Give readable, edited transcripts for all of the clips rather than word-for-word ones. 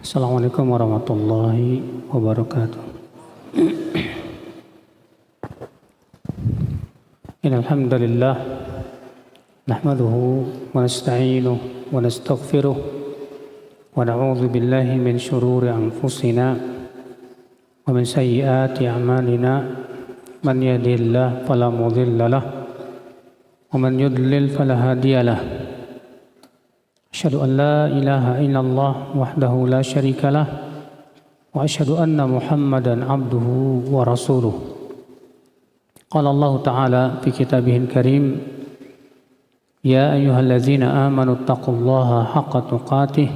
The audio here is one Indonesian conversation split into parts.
Assalamualaikum warahmatullahi wabarakatuh. Innal hamdalillah nahmaduhu wa nasta'inuhu wa nastaghfiruh wa na'udzu billahi min shururi anfusina wa min sayyiati a'malina. Man yahdihillahu fala mudilla lahu wa man yudlil fala hadiya lahu. Asyhadu an la ilaha illallah wahdahu la syarika lah wa asyhadu anna Muhammadan abduhu wa rasuluh. Qala Allah Ta'ala fi kitabihil karim, ya ayyuhalladzina amanu taqullaha haqqa tuqatih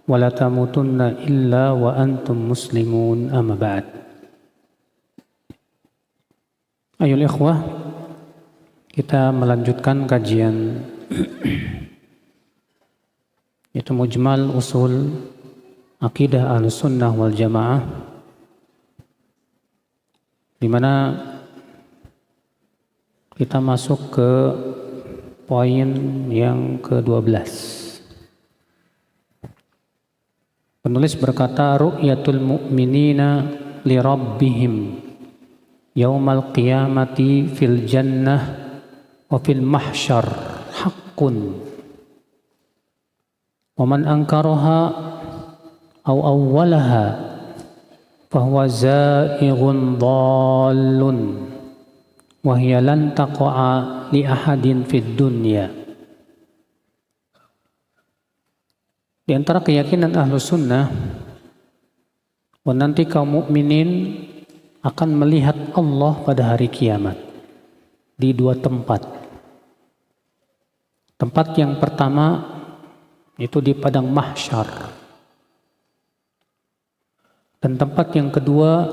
wa la tamutunna illa wa antum muslimun, amma ba'd. Ayol ikhwah, kita melanjutkan kajian itu Mujmal Usul Akidah Ahlussunnah wal Jamaah, di mana kita masuk ke poin yang ke-12. Penulis berkata, ru'yatul mu'minina li rabbihim yaumal qiyamati fil jannah wa fil mahsyar haqqun wa man ankaraha aw awwalaha fahuwa za'ighun dhallun wa hiya lan taqa'a li ahadin fid dunya. Di antara keyakinan Ahlus Sunnah, bahwa nanti kaum mukminin akan melihat Allah pada hari kiamat di dua tempat. Tempat yang pertama itu di padang mahsyar, dan tempat yang kedua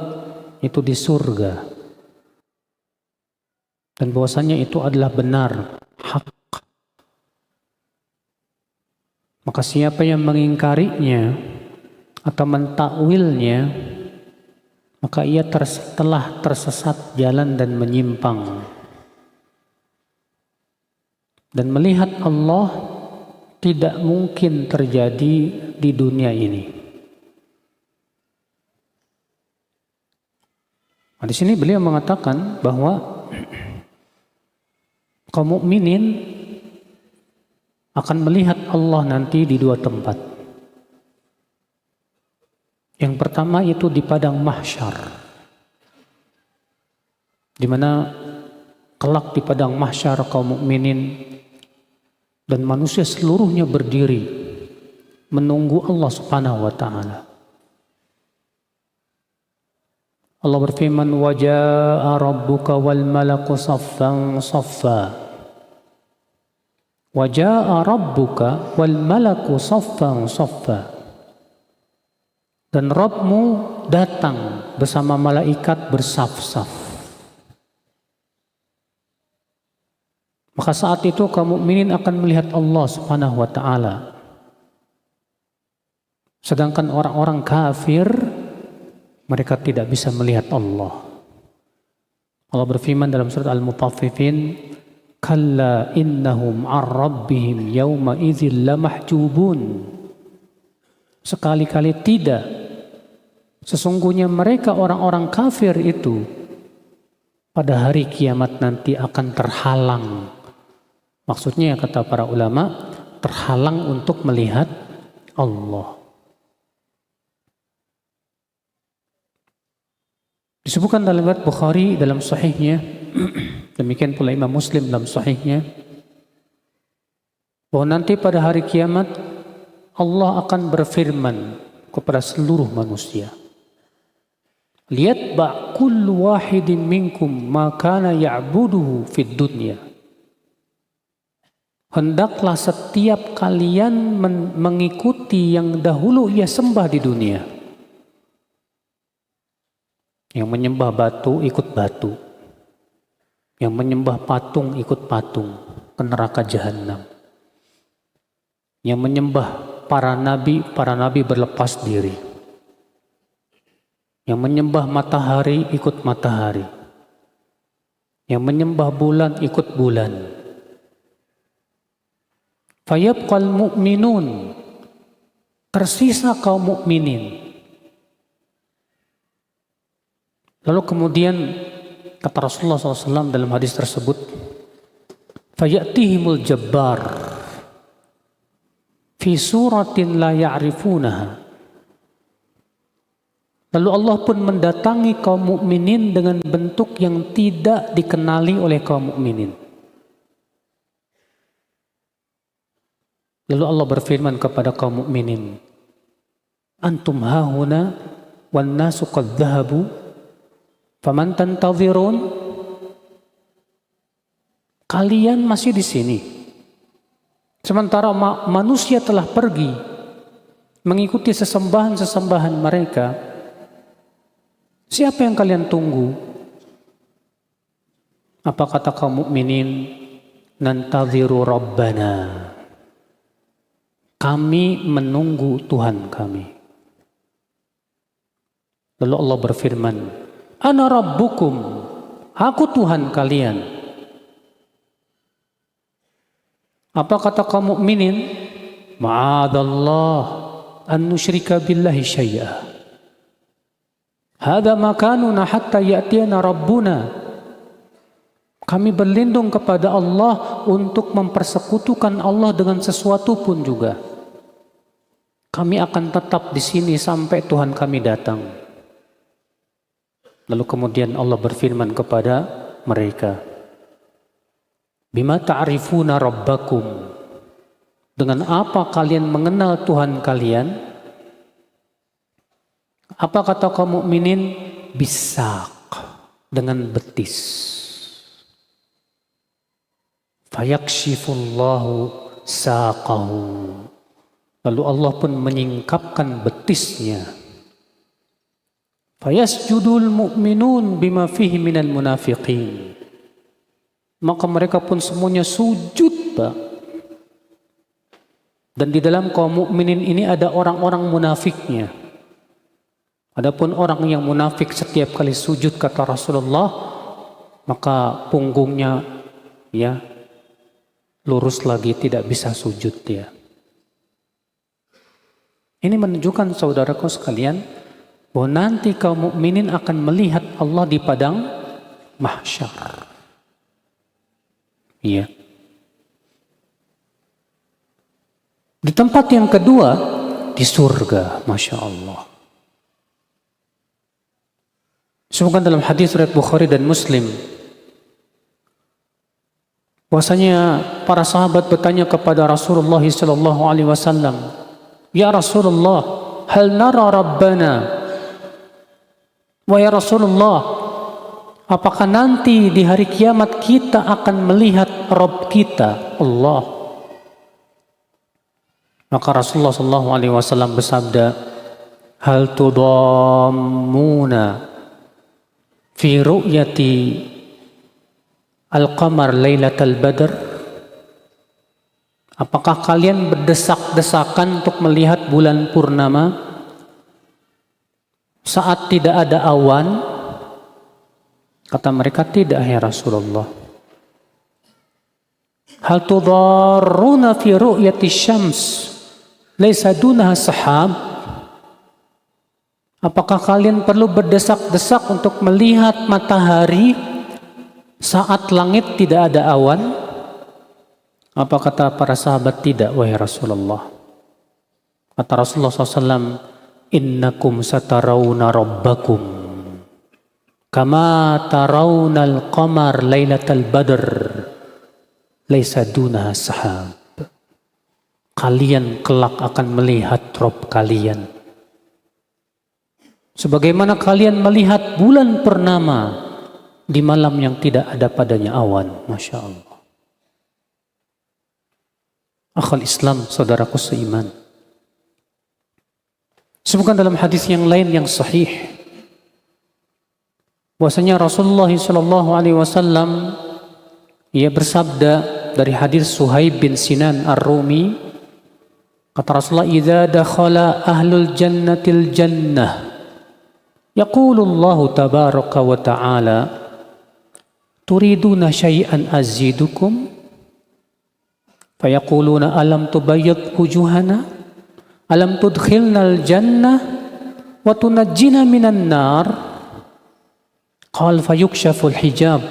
itu di surga. Dan bahwasanya itu adalah benar, hak. Maka siapa yang mengingkarinya atau mentakwilnya, maka ia telah tersesat jalan dan menyimpang. Dan melihat Allah tidak mungkin terjadi di dunia ini. Nah, di sini beliau mengatakan bahwa kaum mukminin akan melihat Allah nanti di dua tempat. Yang pertama itu di padang mahsyar, di mana kelak di padang mahsyar kaum mukminin dan manusia seluruhnya berdiri menunggu Allah Subhanahu wa ta'ala. Allah berfirman, wa jaa'a rabbuka wal malaku saffan saffa. Wa jaa'a rabbuka wal malaku saffan saffa. Dan Rabbmu datang bersama malaikat bersaf-saf. Maka saat itu kaum mukminin akan melihat Allah Subhanahu wa ta'ala. Sedangkan orang-orang kafir, mereka tidak bisa melihat Allah. Allah berfirman dalam surat Al-Mutaffifin, kalla innahum ar rabbihim yawma idzil lamahjubun. Sekali-kali tidak. Sesungguhnya mereka orang-orang kafir itu pada hari kiamat nanti akan terhalang. Maksudnya, kata para ulama, terhalang untuk melihat Allah. Disebutkan dalam riwayat Bukhari dalam sahihnya, demikian pula Imam Muslim dalam sahihnya, bahwa nanti pada hari kiamat Allah akan berfirman kepada seluruh manusia, lihat kullu wahidin minkum ma kana ya'buduhu fid dunya. Hendaklah setiap kalian mengikuti yang dahulu ia sembah di dunia. Yang menyembah batu ikut batu, yang menyembah patung ikut patung, ke neraka jahanam. Yang menyembah para nabi berlepas diri. Yang menyembah matahari ikut matahari. Yang menyembah bulan ikut bulan. Fayabqal mu'minun Tersisa kaum mukminin. Lalu kemudian kata Rasulullah SAW dalam hadis tersebut, fayatihimul jabbar fi suratin la ya'rifunaha. Lalu Allah pun mendatangi kaum mukminin dengan bentuk yang tidak dikenali oleh kaum mukminin. Lalu Allah berfirman kepada kaum mukminin, antum hahuna wan nasu qad dhahabu faman tantazirun. Kalian masih di sini, sementara manusia telah pergi mengikuti sesembahan-sesembahan mereka. Siapa yang kalian tunggu? Apa kata kaum mukminin? Nantaziru rabbana. Kami menunggu Tuhan kami. Lalu Allah berfirman, ana rabbukum, aku Tuhan kalian. Apa kata kaum mukminin? Ma'adallah an nusyrika billahi syai'a. Hadza makanuna hatta ya'tiyana rabbuna. Kami berlindung kepada Allah untuk mempersekutukan Allah dengan sesuatu pun juga. Kami akan tetap di sini sampai Tuhan kami datang. Lalu kemudian Allah berfirman kepada mereka, bima ta'rifuna rabbakum. Dengan apa kalian mengenal Tuhan kalian? Apa kata kaum mukminin? Bisak, dengan betis. Fayakshifullahu saqahu. Lalu Allah pun menyingkapkan betisnya. Fayasjudul mu'minun bima fihi minal munafiqin. Maka mereka pun semuanya sujud, Pak. Dan di dalam kaum mukminin ini ada orang-orang munafiknya. Adapun orang yang munafik setiap kali sujud kata Rasulullah, maka punggungnya lurus lagi, tidak bisa sujud dia. Ini menunjukkan saudaraku sekalian bahwa nanti kaum mukminin akan melihat Allah di padang mahsyar. Iya. Di tempat yang kedua di surga, masya Allah. Sebutkan dalam hadis riwayat Bukhari dan Muslim, bahwasanya para sahabat bertanya kepada Rasulullah SAW, ya Rasulullah, hal nara Rabbana? Wahai Rasulullah, apakah nanti di hari kiamat kita akan melihat Rabb kita, Allah? Maka Rasulullah SAW bersabda, hal tudammuna fi ru'yati al-qamar lailatal badr? Apakah kalian berdesak-desakan untuk melihat bulan purnama saat tidak ada awan? Kata mereka, tidak ya Rasulullah. Hal tudarruna fi ru'yati syams laisa dunaha sahab? Apakah kalian perlu berdesak-desak untuk melihat matahari saat langit tidak ada awan? Apa kata para sahabat? Tidak wahai Rasulullah. Kata Rasulullah SAW, innakum satarawna rabbakum kama tarawnal qamar lailatal badr laisa dunaha sahab. Kalian kelak akan melihat Rabb kalian sebagaimana kalian melihat bulan purnama di malam yang tidak ada padanya awan. Masya Allah. Akhul Islam, saudaraku seiman. Sebutkan dalam hadis yang lain yang sahih, bahwasanya Rasulullah SAW ia bersabda dari hadis Suhaib bin Sinan Ar-Rumi, kata Rasulullah, idza dakhala ahlul jannatil jannah yaqulullahu tabaraka wa ta'ala turiduna syai'an azidukum fayaquluna alam tubayyad wujuhana Alam tudkhilnal jannah wa tunajjina minan nar? Qal fayukshaful hijab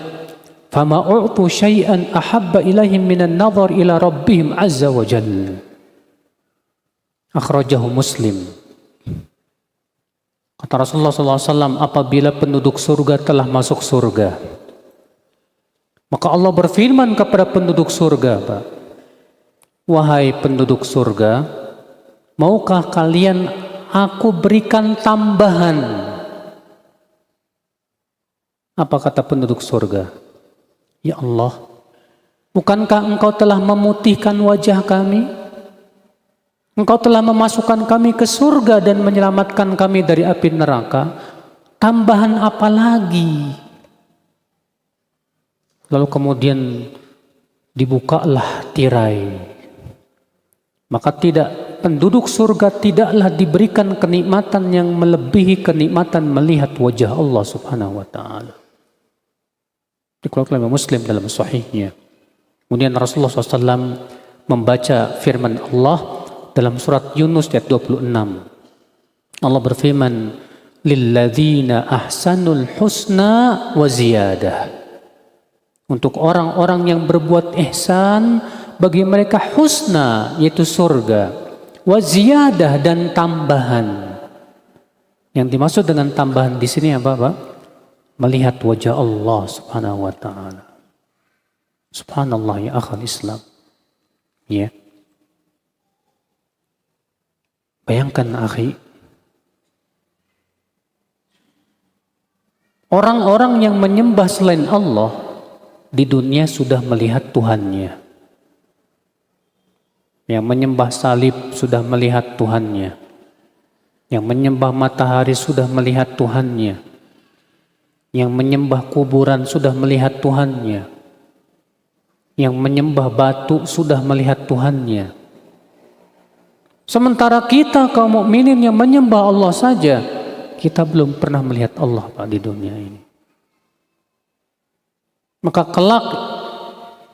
fama u'tu syai'an ahabba ilaihim minan nadhar ila rabbihim azza wa jalla. Akhrajahu Muslim. Kata Rasulullah SAW, apabila penduduk surga telah masuk surga, maka Allah berfirman kepada penduduk surga, Pak, wahai penduduk surga, maukah kalian aku berikan tambahan? Apa kata penduduk surga? Ya Allah, bukankah engkau telah memutihkan wajah kami? Engkau telah memasukkan kami ke surga dan menyelamatkan kami dari api neraka. Tambahan apa lagi? Lalu kemudian dibukalah tirai. Maka penduduk surga tidaklah diberikan kenikmatan yang melebihi kenikmatan melihat wajah Allah Subhanahu wa taala. Dikeluarkan oleh Muslim dalam sahihnya. Kemudian Rasulullah SAW membaca firman Allah dalam surat Yunus ayat 26. Allah berfirman, lilladzina ahsanul husna wa ziyadah. Untuk orang-orang yang berbuat ihsan, bagi mereka husna, yaitu surga, wa ziyadah, dan tambahan. Yang dimaksud dengan tambahan di sini apa, Pak? Melihat wajah Allah Subhanahu wa taala. Subhanallah ya akhal Islam. Ya. Bayangkan akhi, orang-orang yang menyembah selain Allah di dunia sudah melihat Tuhannya. Yang menyembah salib sudah melihat Tuhannya. Yang menyembah matahari sudah melihat Tuhannya. Yang menyembah kuburan sudah melihat Tuhannya. Yang menyembah batu sudah melihat Tuhannya. Sementara kita kaum mukminin yang menyembah Allah saja, kita belum pernah melihat Allah, Pak, di dunia ini. Maka kelak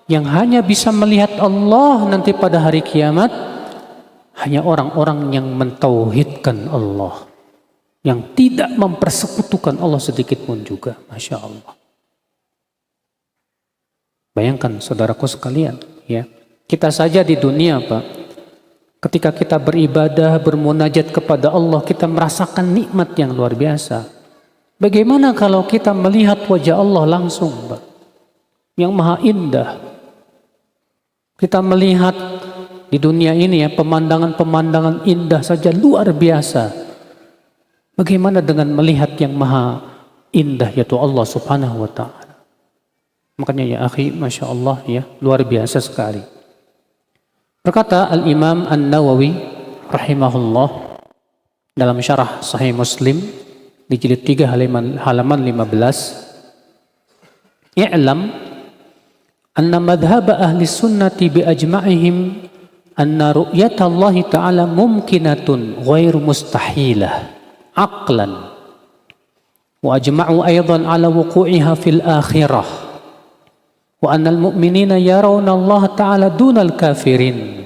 yang hanya bisa melihat Allah nanti pada hari kiamat hanya orang-orang yang mentauhidkan Allah, yang tidak mempersekutukan Allah sedikit pun juga. Masya Allah. Bayangkan saudaraku sekalian, ya, kita saja di dunia, Pak, ketika kita beribadah, bermunajat kepada Allah, kita merasakan nikmat yang luar biasa. Bagaimana kalau kita melihat wajah Allah langsung, Pak, yang maha indah? Kita melihat di dunia ini ya, pemandangan-pemandangan indah saja luar biasa. Bagaimana dengan melihat yang maha indah, yaitu Allah Subhanahu wa ta'ala? Makanya ya akhi, Masya Allah ya, luar biasa sekali. Berkata Al-Imam An-Nawawi rahimahullah dalam syarah Sahih Muslim di jilid 3 halaman 15, "I'lam anna madhhab ahli sunnati bi ajma'ihim anna ru'yatallahi ta'ala mumkinatun ghairu mustahilah aqlan wa ajma'u aydan ala wuqu'iha fil akhirah wa annal mu'minina yarawna Allah ta'ala dunal kafirin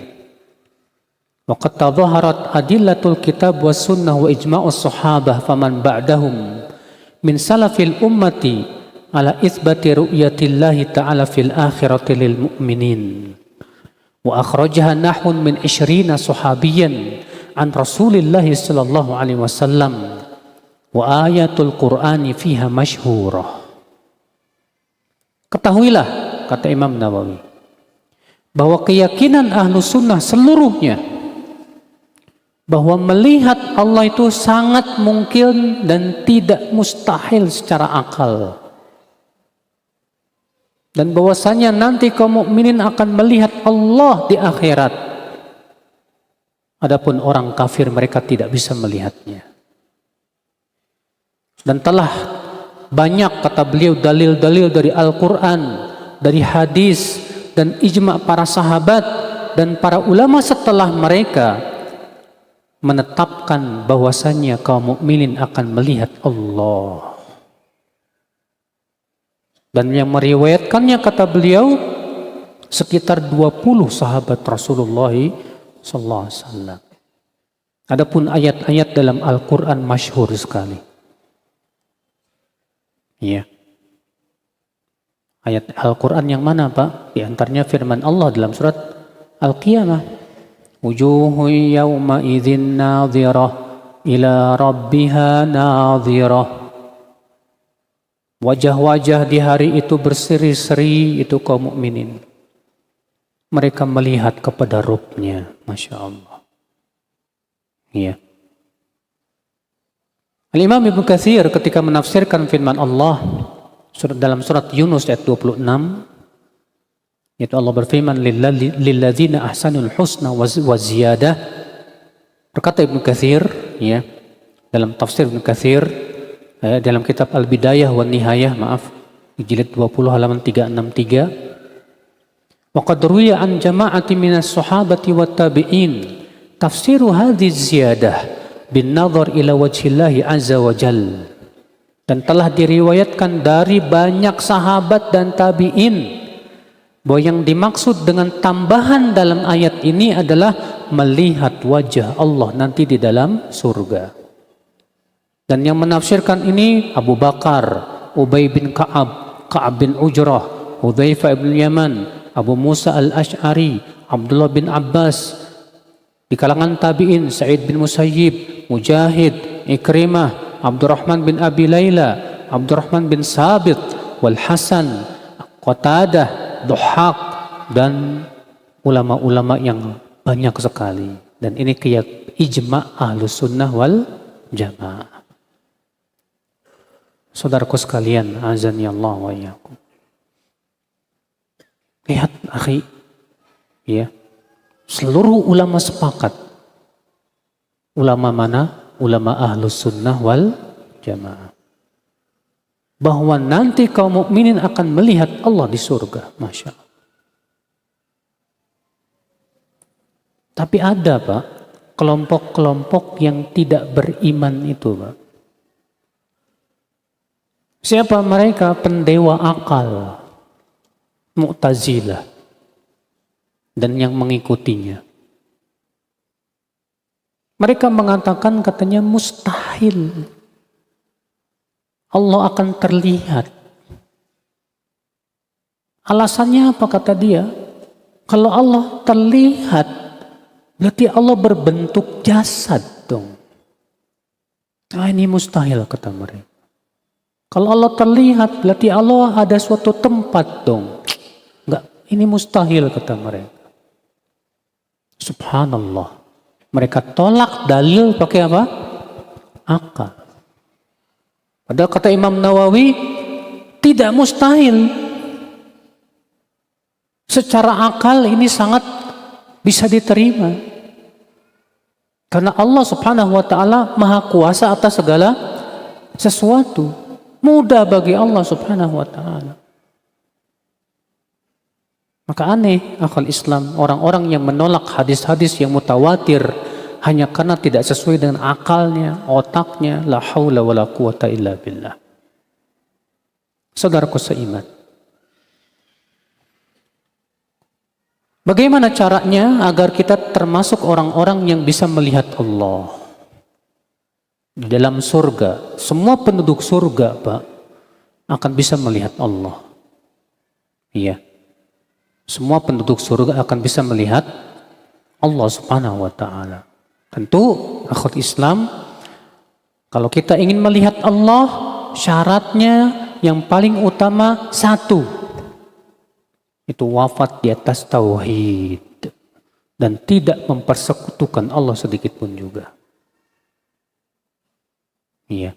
wa qad tadhaharat adillatul kitab was sunnah wa ijma'us sahabah faman ba'dahum min salafil ummati ala itsbati ru'yatillahi ta'ala fil akhirati lil mu'minin wa akhrajaha nahun min 20 sahabiyan an Rasulillahi sallallahu alaihi wasallam wa ayatul Qur'ani fiha masyhurah. Ketahuilah, kata Imam Nawawi, bahwa keyakinan ahlu sunnah seluruhnya bahwa melihat Allah itu sangat mungkin dan tidak mustahil secara akal. Dan bahwasanya nanti kaum mukminin akan melihat Allah di akhirat. Adapun orang kafir mereka tidak bisa melihatnya. Dan telah banyak, kata beliau, dalil-dalil dari Al-Quran, dari hadis, dan ijma' para sahabat dan para ulama setelah mereka menetapkan bahwasannya kaum mukminin akan melihat Allah. Dan yang meriwayatkannya, kata beliau, sekitar 20 sahabat Rasulullah sallallahu alaihi wasallam. Adapun ayat-ayat dalam Al-Quran masyhur sekali. Ya. Ayat Al-Quran yang mana Pak? Di antaranya firman Allah dalam surat Al-Qiyamah. Wujuhu yawma idzin nadhirah ila rabbiha nadhirah. Wajah-wajah di hari itu berseri-seri, itu kaum mukminin. Mereka melihat kepada Rabb-Nya, Masya Allah. Ya. Al-Imam Ibnu Katsir ketika menafsirkan firman Allah dalam surat Yunus ayat 26, yaitu Allah berfirman lilladzina ahsanul husna wa ziyadah. Berkata Ibnu Katsir, ya, dalam tafsir Ibnu Katsir, dalam kitab Al-Bidayah wa Nihayah, di jilid 20 halaman 363. Wa qad ruwiya an jama'ati minas sahabati wat tabi'in tafsiru hadhihi ziyadah bin nadhar ila wajhillahi azza wa jal. Dan telah diriwayatkan dari banyak sahabat dan tabi'in bahwa yang dimaksud dengan tambahan dalam ayat ini adalah melihat wajah Allah nanti di dalam surga. Dan yang menafsirkan ini Abu Bakar, Ubay bin Ka'ab, Ka'ab bin Ujrah, Hudzaifah bin Yaman, Abu Musa al-Ash'ari, Abdullah bin Abbas. Di kalangan tabi'in Sa'id bin Musayyib, Mujahid, Ikrimah, Abdurrahman bin Abi Layla, Abdurrahman bin Sabit, Wal Hasan, Qatadah, Duhaq, dan ulama-ulama yang banyak sekali. Dan ini ijma' Ahlus Sunnah wal Jamaah. Saudaraku sekalian, azani Allah wa iyyakum. Lihat akhi, ya, seluruh ulama sepakat. Ulama mana? Ulama Ahlus Sunnah wal Jamaah. Bahwa nanti kaum mukminin akan melihat Allah di surga, Masya Allah. Tapi ada Pak, kelompok-kelompok yang tidak beriman itu Pak. Siapa mereka? Pendewa akal, Mu'tazilah, dan yang mengikutinya. Mereka mengatakan katanya mustahil Allah akan terlihat. Alasannya apa kata dia? Kalau Allah terlihat, berarti Allah berbentuk jasad dong. Nah, ini mustahil kata mereka. Kalau Allah terlihat, berarti Allah ada suatu tempat dong. Enggak, ini mustahil kata mereka. Subhanallah. Mereka tolak dalil pakai apa? Akal. Padahal kata Imam Nawawi, tidak mustahil. Secara akal ini sangat bisa diterima. Karena Allah Subhanahu wa ta'ala maha kuasa atas segala sesuatu. Mudah bagi Allah Subhanahu wa ta'ala. Maka aneh akal Islam, orang-orang yang menolak hadis-hadis yang mutawatir hanya karena tidak sesuai dengan akalnya, otaknya. La haula wa la quwata illa billah. Saudaraku seiman, bagaimana caranya agar kita termasuk orang-orang yang bisa melihat Allah di dalam surga? Semua penduduk surga Pak akan bisa melihat Allah. Iya. Semua penduduk surga akan bisa melihat Allah Subhanahu wa ta'ala. Tentu akhwat Islam, kalau kita ingin melihat Allah, syaratnya yang paling utama satu, itu wafat di atas tauhid dan tidak mempersekutukan Allah sedikit pun juga. Iya.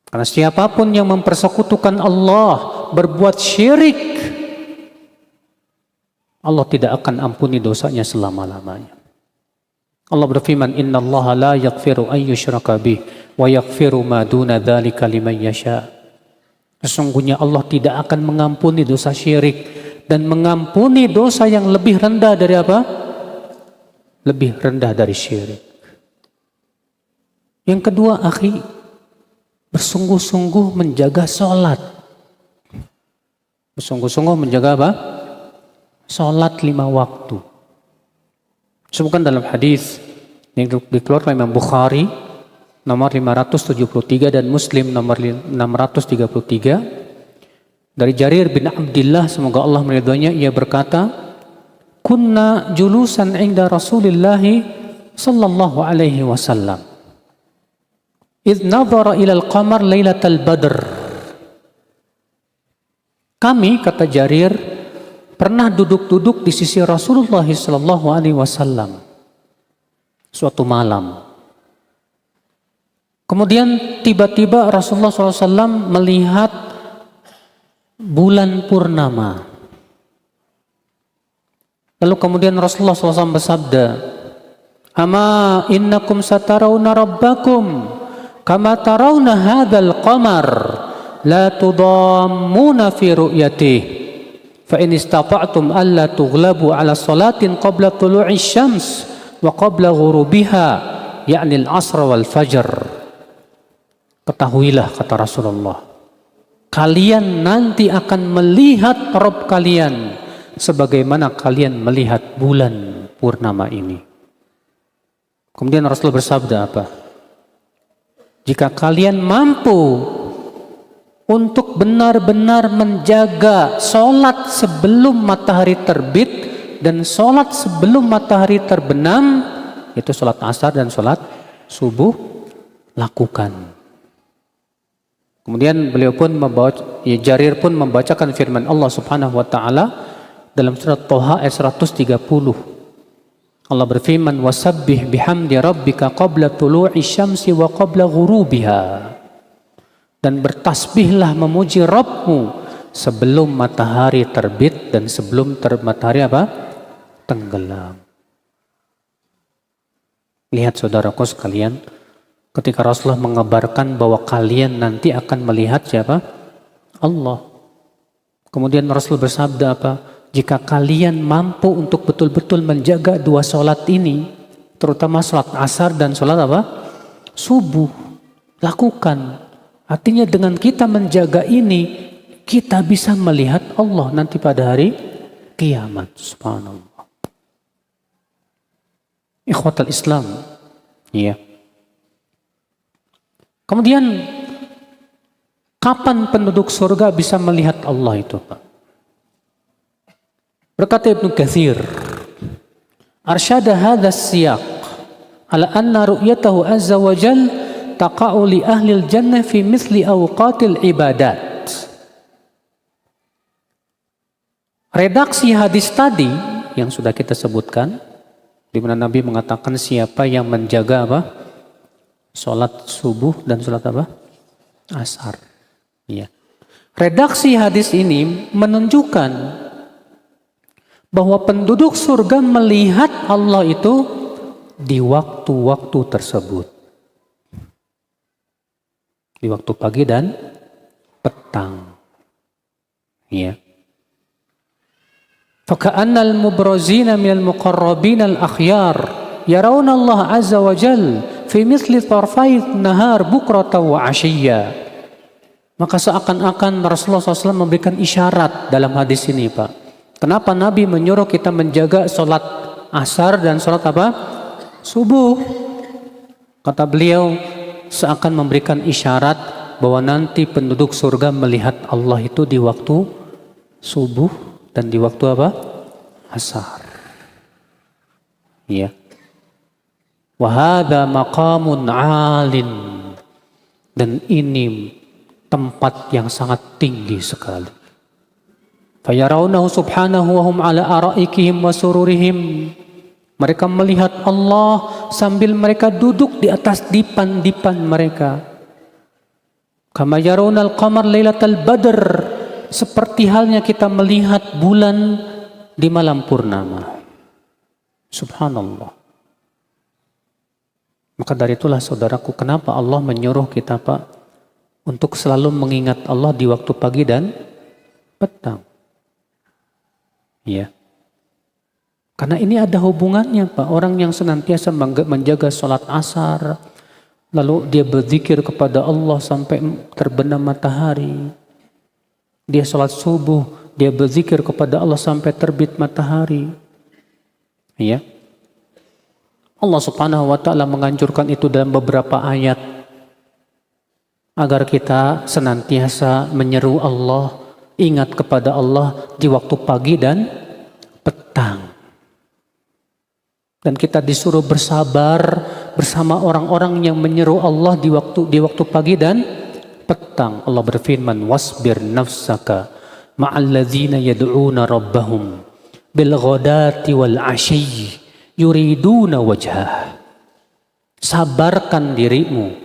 Karena siapapun yang mempersekutukan Allah, berbuat syirik, Allah tidak akan ampuni dosanya selama-lamanya. Allah berfirman, innallaha la yaghfiru an yushraka bih wa yaghfiru ma duna dzalika liman yasha. Sesungguhnya Allah tidak akan mengampuni dosa syirik dan mengampuni dosa yang lebih rendah dari apa? Lebih rendah dari syirik. Yang kedua, akhi, bersungguh-sungguh menjaga sholat. Bersungguh-sungguh menjaga apa? Sholat 5 waktu. Sebutkan dalam hadis yang dikeluarkan Imam Bukhari nomor 573 dan Muslim nomor 633 dari Jarir bin Abdullah, semoga Allah meridhoinya, ia berkata, kunna julusan inda Rasulillah sallallahu alaihi wasallam idh nadhara ila al-qamar lailatal badr. Kami, kata Jarir, pernah duduk-duduk di sisi Rasulullah sallallahu alaihi wasallam suatu malam. Kemudian tiba-tiba Rasulullah SAW melihat bulan purnama. Lalu kemudian Rasulullah SAW bersabda, ama innakum satarawna rabbakum kama tarawna hadzal qamar la tudammuna fi ru'yatih fa in istata'tum alla tughlabu ala salatin qabla tulu'i syams wa qabla ghurubiha ya'ni al-asr wal fajr. Ketahuilah, kata Rasulullah, kalian nanti akan melihat Rabb kalian sebagaimana kalian melihat bulan purnama ini. Kemudian Rasulullah bersabda apa? Jika kalian mampu untuk benar-benar menjaga sholat sebelum matahari terbit dan sholat sebelum matahari terbenam, itu sholat asar dan sholat subuh, lakukan. Kemudian beliau pun Jarir pun membacakan firman Allah Subhanahu wa taala dalam surat Thaha ayat 130. Allah berfirman, wasabbih bihamdi rabbika qabla tulu'i syamsi wa qabla ghurubiha. Dan bertasbihlah memuji Rabbmu sebelum matahari terbit dan sebelum matahari apa? Tenggelam. Lihat saudaraku sekalian, ketika Rasulullah mengabarkan bahwa kalian nanti akan melihat siapa? Allah. Kemudian Rasul bersabda apa? Jika kalian mampu untuk betul-betul menjaga dua sholat ini, terutama sholat asar dan sholat apa? Subuh, lakukan. Artinya dengan kita menjaga ini, kita bisa melihat Allah nanti pada hari kiamat. Subhanallah. Ikhwatal Islam. Iya. Kemudian, kapan penduduk surga bisa melihat Allah itu, Pak? Berkata Ibnu Katsir, arsyada hadzal siyaq ala anna ru'yatahu azza wa jal taqa'u li ahli al-jannah fi mithli awqatil ibadat. Redaksi hadis tadi yang sudah kita sebutkan, di mana Nabi mengatakan siapa yang menjaga apa? Salat subuh dan salat apa? Asar. Ya. Redaksi hadis ini menunjukkan bahwa penduduk surga melihat Allah itu di waktu-waktu tersebut. Di waktu pagi dan petang. Ya. Faka'annal mubrazina minal muqarrabina al-akhyar yarawna Allah azza wa jal fi mithli tarfai nahar bukrata wa ashiyya. Maka seakan-akan Rasulullah SAW memberikan isyarat dalam hadis ini, Pak. Kenapa Nabi menyuruh kita menjaga sholat asar dan sholat apa? Subuh. Kata beliau, seakan memberikan isyarat bahwa nanti penduduk surga melihat Allah itu di waktu subuh dan di waktu apa? Asar. Ya. Wa hadza maqamun 'alin. Dan ini tempat yang sangat tinggi sekali. Fayarawnahu subhanahu wa hum ala araikihim wa sururihim. Mereka melihat Allah sambil mereka duduk di atas dipan-dipan mereka. Kama yarawna al-qamar lailatal badr, seperti halnya kita melihat bulan di malam purnama. Subhanallah. Maka dari itulah saudaraku, kenapa Allah menyuruh kita, Pak, untuk selalu mengingat Allah di waktu pagi dan petang. Ya, karena ini ada hubungannya, Pak. Orang yang senantiasa menjaga sholat asar, lalu dia berzikir kepada Allah sampai terbenam matahari. Dia sholat subuh, dia berzikir kepada Allah sampai terbit matahari. Ya, Allah Subhanahu wa ta'ala menganjurkan itu dalam beberapa ayat agar kita senantiasa menyeru Allah, ingat kepada Allah di waktu pagi dan petang. Dan kita disuruh bersabar bersama orang-orang yang menyeru Allah di waktu pagi dan petang. Allah berfirman, wasbir nafsaka ma'alladzina yad'una rabbahum bil ghadati wal 'ashyi yuriduna wajhah. Sabarkan dirimu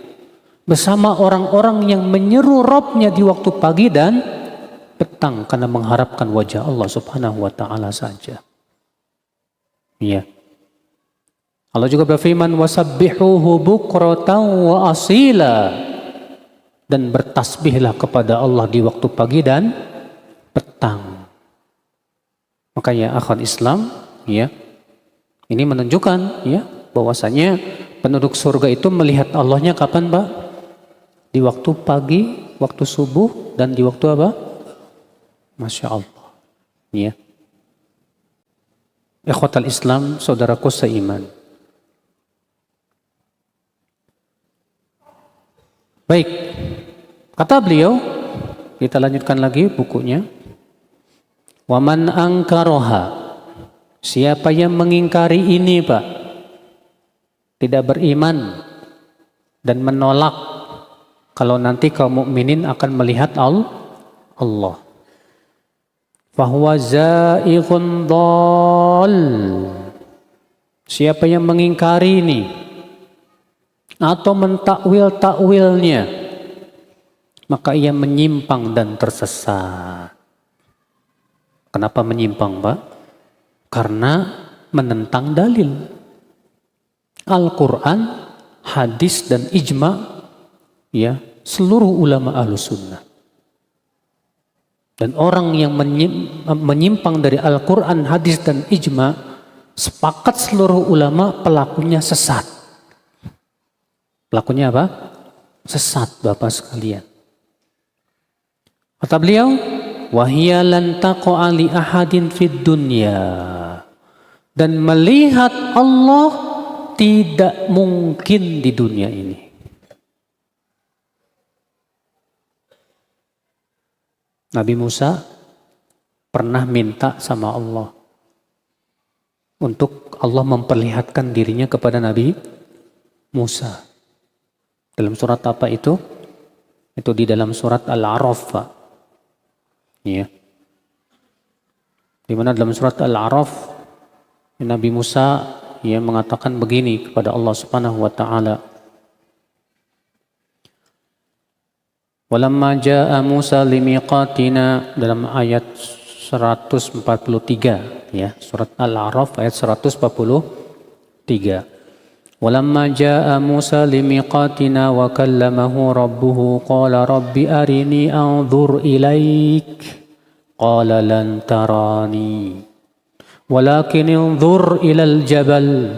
bersama orang-orang yang menyeru Rabbnya di waktu pagi dan petang karena mengharapkan wajah Allah Subhanahu wa ta'ala saja. Ya. Allah juga berfirman, wasabbihuhu bukratan wa asila, dan bertasbihlah kepada Allah di waktu pagi dan petang. Makanya akhwat Islam, ya, ini menunjukkan, ya, bahwasanya penduduk surga itu melihat Allahnya kapan, Pak? Di waktu pagi, waktu subuh, dan di waktu apa? Masya Allah. Ya. Ikhwatal Islam, saudaraku seiman. Baik, kata beliau, kita lanjutkan lagi bukunya. Waman angkaroha, siapa yang mengingkari ini, Pak, tidak beriman dan menolak kalau nanti kaum mukminin akan melihat Allah. Fahuwa zaighun dhal. Siapa yang mengingkari ini atau mentakwil-takwilnya, maka ia menyimpang dan tersesat. Kenapa menyimpang, Pak? Karena menentang dalil Al-Quran, hadis dan ijma, ya, seluruh ulama Ahlus Sunnah. Dan orang yang menyimpang dari Al-Quran, hadis dan ijma, sepakat seluruh ulama pelakunya sesat. Pelakunya apa? Sesat, Bapak sekalian. Kata beliau, wahia lan taqa'a li ahadin fid dunya. Dan melihat Allah tidak mungkin di dunia ini. Nabi Musa pernah minta sama Allah untuk Allah memperlihatkan dirinya kepada Nabi Musa. Dalam surat apa itu? Itu di dalam surat Al-A'raf, Pak. Ya. Di mana dalam surat Al-A'raf Nabi Musa, ya, mengatakan begini kepada Allah Subhanahu wa ta'ala. Walamma jaa Musa limiqatina, dalam ayat 143, ya, surat Al-A'raf ayat 143. Walamma jaa Musa limiqatina wa kallamahu rabbuhu qala rabbi arini anzur ilaik qala lan tarani walakin anzur ilal jabal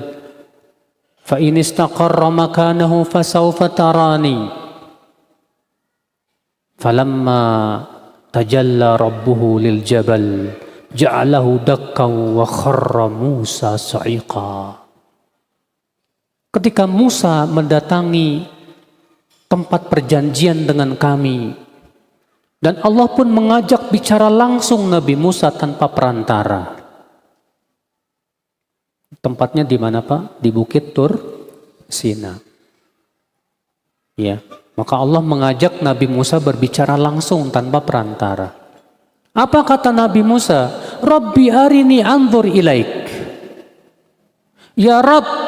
fa in istaqarra makanahu fasawfa tarani falamma tajalla rabbuhu lil jabal ja'alahu dakkan wa kharra Musa sa'iqa. Ketika Musa mendatangi tempat perjanjian dengan kami, dan Allah pun mengajak bicara langsung Nabi Musa tanpa perantara. Tempatnya di mana, Pak? Di Bukit Tur Sina. Ya, maka Allah mengajak Nabi Musa berbicara langsung tanpa perantara. Apa kata Nabi Musa? Rabbi arini anzur ilaik. Ya Rabb,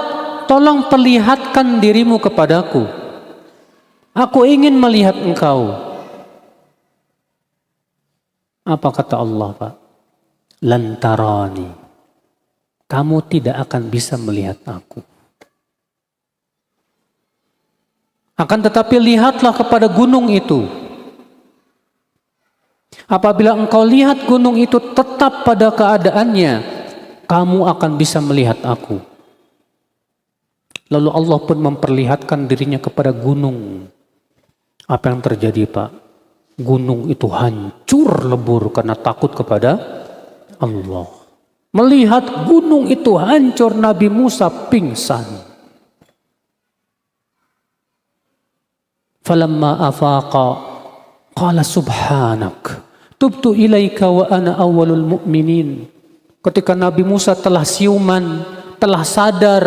tolong perlihatkan dirimu kepadaku. Aku ingin melihat engkau. Apa kata Allah, Pak? Lantarani. Kamu tidak akan bisa melihat aku. Akan tetapi lihatlah kepada gunung itu. Apabila engkau lihat gunung itu tetap pada keadaannya, kamu akan bisa melihat aku. Lalu Allah pun memperlihatkan dirinya kepada gunung. Apa yang terjadi, Pak? Gunung itu hancur lebur karena takut kepada Allah. Melihat gunung itu hancur, Nabi Musa pingsan. Falamma afaqa qala subhanak tubtu ilaika wa ana awwalul mu'minin. Ketika Nabi Musa telah siuman, telah sadar,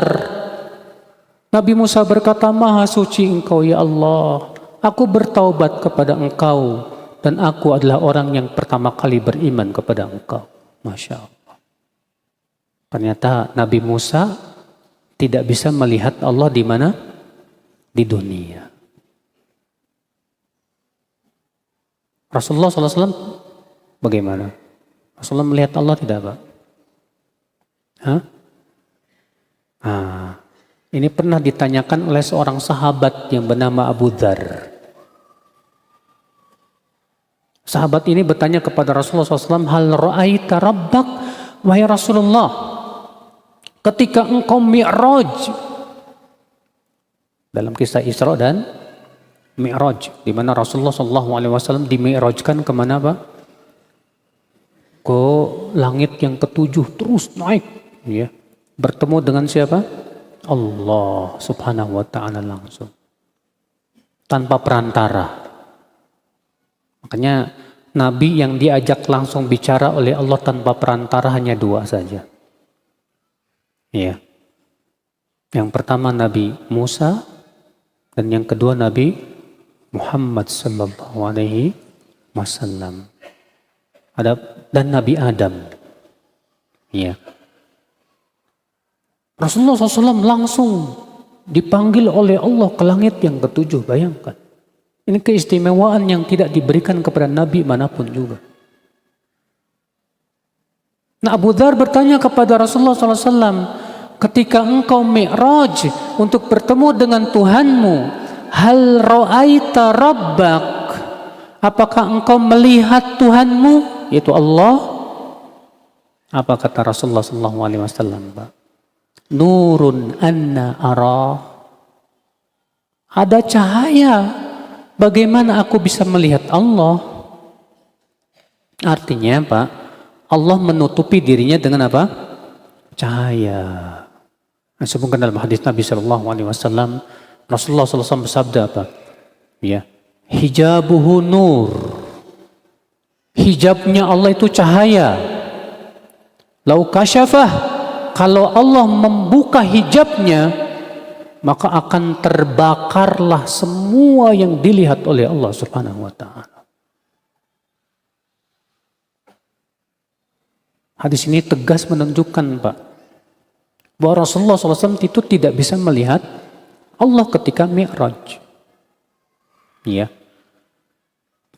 Nabi Musa berkata, Maha suci Engkau ya Allah, aku bertaubat kepada Engkau dan aku adalah orang yang pertama kali beriman kepada Engkau. Masya Allah. Ternyata Nabi Musa tidak bisa melihat Allah di mana? Di dunia. Rasulullah SAW bagaimana? Rasulullah melihat Allah tidak, Pak? Ini pernah ditanyakan oleh seorang sahabat yang bernama Abu Dzar. Sahabat ini bertanya kepada Rasulullah SAW, hal ra'aita rabbak? Wahai Rasulullah, ketika engkau mi'raj, dalam kisah Isra dan Mi'raj, di mana Rasulullah SAW dimi'rajkan kemana, Pak? Ke langit yang ketujuh, terus naik, ya. Bertemu dengan siapa? Allah Subhanahu wa ta'ala langsung, tanpa perantara. Makanya Nabi yang diajak langsung bicara oleh Allah tanpa perantara hanya dua saja. Ya. Yang pertama Nabi Musa dan yang kedua Nabi Muhammad sallallahu alaihi wasallam. Dan Nabi Adam. Ya. Rasulullah SAW langsung dipanggil oleh Allah ke langit yang ketujuh, bayangkan. Ini keistimewaan yang tidak diberikan kepada Nabi manapun juga. Nah, Abu Dzar bertanya kepada Rasulullah SAW, ketika engkau mi'raj untuk bertemu dengan Tuhanmu, hal ra'aita rabbak? Apakah engkau melihat Tuhanmu, yaitu Allah? Apa kata Rasulullah SAW, Pak? Nurun anna ara. Ada cahaya, bagaimana aku bisa melihat Allah? Artinya, Pak, Allah menutupi dirinya dengan apa? Cahaya. Disebutkan dalam hadis Nabi SAW, Rasulullah SAW bersabda apa? Ya, hijabuhu nur. Hijabnya Allah itu cahaya. Lau kasyafah, kalau Allah membuka hijabnya, maka akan terbakarlah semua yang dilihat oleh Allah Subhanahu wa ta'ala. Hadis ini tegas menunjukkan, Pak, bahwa Rasulullah SAW itu tidak bisa melihat Allah ketika mi'raj. Ya.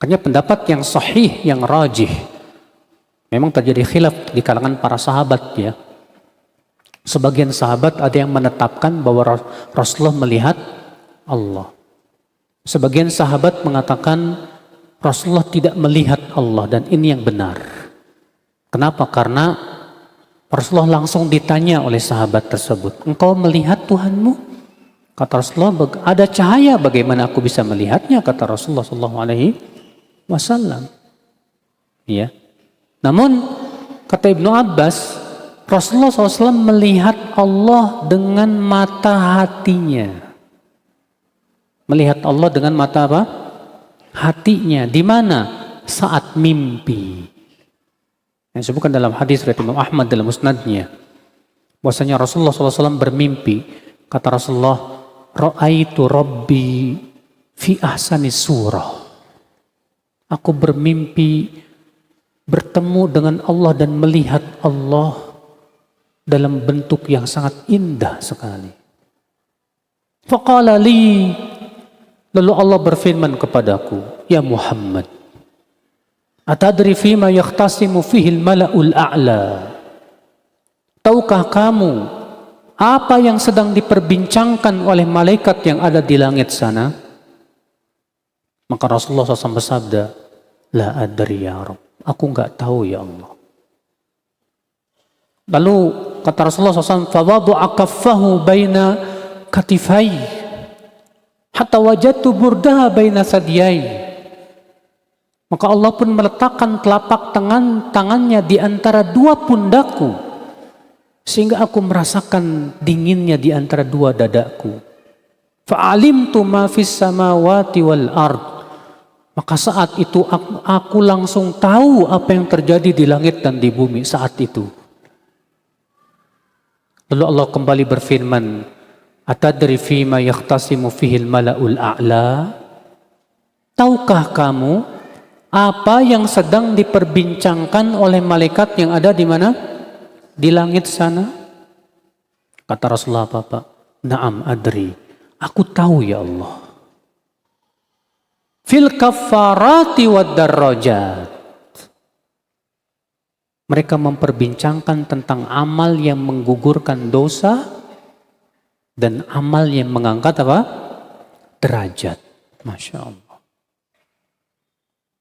Makanya pendapat yang sahih, yang rajih, memang terjadi khilaf di kalangan para sahabat, ya. Sebagian sahabat ada yang menetapkan bahwa Rasulullah melihat Allah. Sebagian sahabat mengatakan Rasulullah tidak melihat Allah, dan ini yang benar. Kenapa? Karena Rasulullah langsung ditanya oleh sahabat tersebut, engkau melihat Tuhanmu? Kata Rasulullah, ada cahaya, bagaimana aku bisa melihatnya? Kata Rasulullah SAW. Ya. Namun kata Ibnu Abbas, Rasulullah SAW melihat Allah dengan mata hatinya. Melihat Allah dengan mata apa? Hatinya. Di mana? Saat mimpi. Yang disebutkan dalam hadis riwayat Imam Ahmad dalam musnadnya, bahwasanya Rasulullah SAW bermimpi. Kata Rasulullah, ra'aitu Rabbi fi ahsani surah. Aku bermimpi bertemu dengan Allah dan melihat Allah dalam bentuk yang sangat indah sekali. Faqala li, lalu Allah berfirman kepadaku, ya Muhammad, atadri fima yakhtasimu fihi al-mala'ul a'la? Tahukah kamu apa yang sedang diperbincangkan oleh malaikat yang ada di langit sana? Maka Rasulullah SAW bersabda, la adri ya Rabb, aku enggak tahu ya Allah. Lalu kata Rasulullah SAW, fawadu'a kaffahu baina katifai hatta wajadtu burdaha baina sadiyai. Maka Allah pun meletakkan telapak tangannya di antara dua pundakku Sehingga aku merasakan dinginnya di antara dua dadaku. Fa'alimtu ma fis samawati wal ard. Maka saat itu aku langsung tahu apa yang terjadi di langit dan di bumi saat itu. Lalu Allah kembali berfirman, atadri fima yakhtasimu fihil mala'ul a'la? Tahukah kamu apa yang sedang diperbincangkan oleh malaikat yang ada di mana? Di langit sana? Kata Rasulullah, Bapak, na'am adri, aku tahu ya Allah. Fil kafarati wad darajat. Mereka memperbincangkan tentang amal yang menggugurkan dosa dan amal yang mengangkat apa? Derajat. Masya Allah.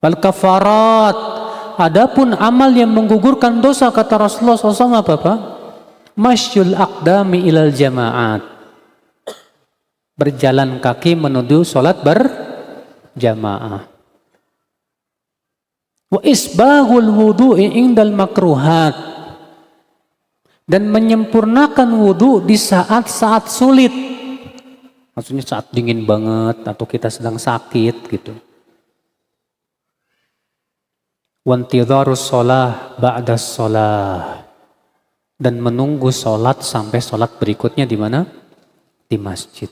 Wal kafarat. Adapun amal yang menggugurkan dosa, kata Rasulullah SAW apa Pak? Masyul aqdami ilal jamaat. Berjalan kaki menuju sholat berjamaah. Wa isbaghul wudu'i indal makruhat. Dan menyempurnakan wudu di saat-saat sulit. Maksudnya saat dingin banget atau kita sedang sakit gitu. Wantidharus sholah ba'das sholah. Dan menunggu sholat sampai sholat berikutnya di mana? Di masjid.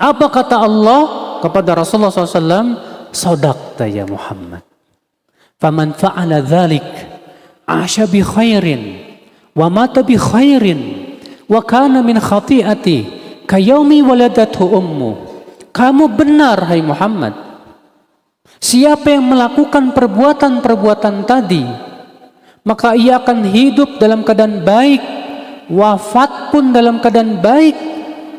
Apa kata Allah kepada Rasulullah SAW? Sadaqta ya Muhammad. Faman fa'ala dhalik asya bi khairin wa mata bi khairin wa kana min khati'ati kayaumi waladathu ummu. Kamu benar hai Muhammad. Siapa yang melakukan perbuatan-perbuatan tadi, maka ia akan hidup dalam keadaan baik, wafat pun dalam keadaan baik,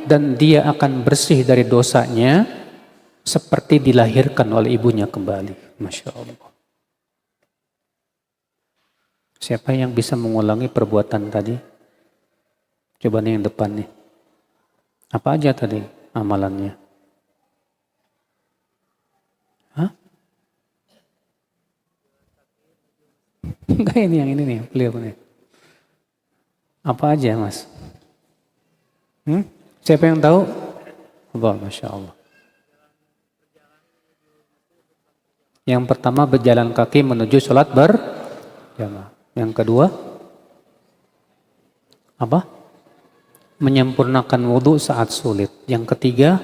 dan dia akan bersih dari dosanya seperti dilahirkan oleh ibunya kembali. Masya Allah. Siapa yang bisa mengulangi perbuatan tadi? Coba nih yang depan nih. Apa aja tadi amalannya? Hah? Enggak, ini yang ini nih, beliau nih. Apa aja Mas? Siapa yang tahu? Allah, Masya Allah. Yang pertama berjalan kaki menuju sholat berjamaah. Yang kedua apa? Menyempurnakan wudhu saat sulit. Yang ketiga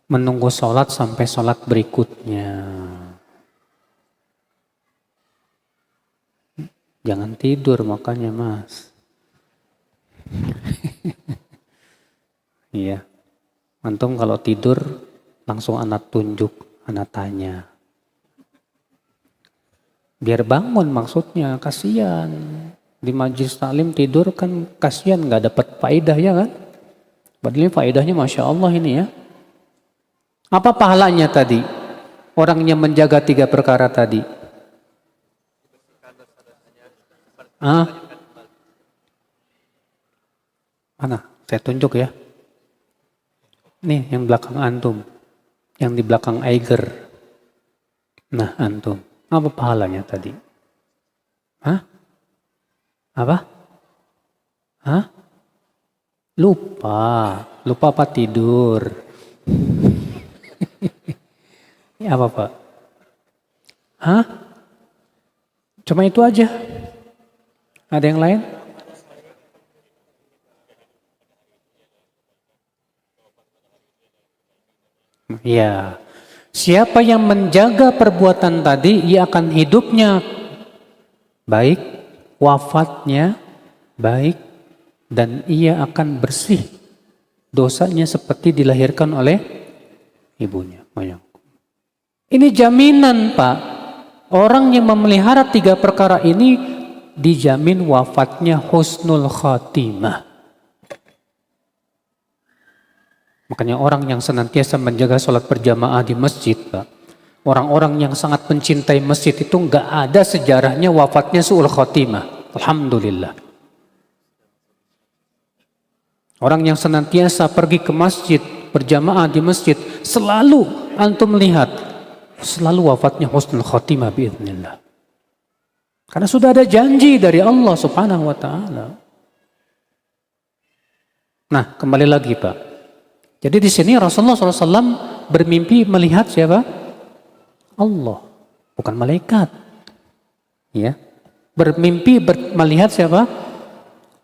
menunggu sholat sampai sholat berikutnya. Jangan tidur makanya Mas. Iya. Antum kalau tidur langsung anak tunjuk, anak tanya. Biar bangun maksudnya, kasihan. Di majelis taklim tidur kan kasihan, nggak dapat faedah ya kan? Padahal ini faedahnya Masya Allah ini ya. Apa pahalanya tadi? Orangnya menjaga 3 perkara tadi. Mana? Saya tunjuk ya. Nih yang belakang antum. Yang di belakang Aiger. Nah antum. Apa pahalanya tadi? Hah? Apa? Hah? Lupa. Lupa apa tidur? Ini apa Pak? Hah? Cuma itu aja? Ada yang lain? Ya. Siapa yang menjaga perbuatan tadi, ia akan hidupnya baik, wafatnya baik, dan ia akan bersih dosanya seperti dilahirkan oleh ibunya. Ini jaminan Pak. Orang yang memelihara 3 perkara ini dijamin wafatnya husnul khatimah. Makanya orang yang senantiasa menjaga sholat berjamaah di masjid, Pak. Orang-orang yang sangat mencintai masjid itu nggak ada sejarahnya wafatnya su'ul khatimah. Alhamdulillah. Orang yang senantiasa pergi ke masjid, berjamaah di masjid, selalu antum melihat, selalu wafatnya husnul khatimah biiznillah. Karena sudah ada janji dari Allah Subhanahu wa taala. Nah, kembali lagi Pak. Jadi di sini Rasulullah SAW bermimpi melihat siapa? Allah, bukan malaikat. Ya. Bermimpi melihat siapa?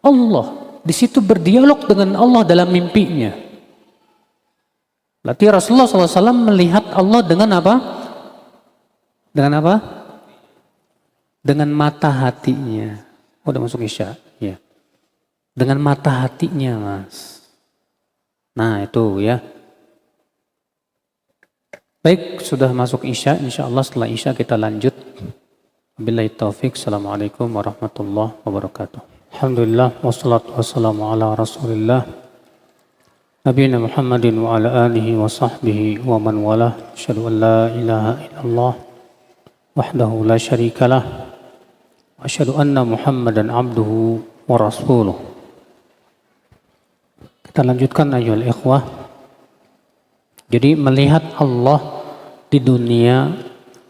Allah. Di situ berdialog dengan Allah dalam mimpinya. Berarti Rasulullah SAW melihat Allah dengan apa? Dengan apa? Dengan mata hatinya. Oh, udah masuk Isya. Ya. Dengan mata hatinya, Mas. Nah, itu ya. Baik, sudah masuk Isya. InsyaAllah setelah Isya kita lanjut. Billahi taufik. Assalamualaikum warahmatullahi wabarakatuh. Alhamdulillah. Wassalatu wassalamu ala rasulillah. Nabiina Muhammadin wa ala alihi wa sahbihi wa man walah. Asyhadu an la ilaha illallah. Wahdahu la syarikalah. Wa asyhadu anna Muhammadan abduhu wa rasuluh. Kita lanjutkan ayyuhal ikhwah. Jadi melihat Allah di dunia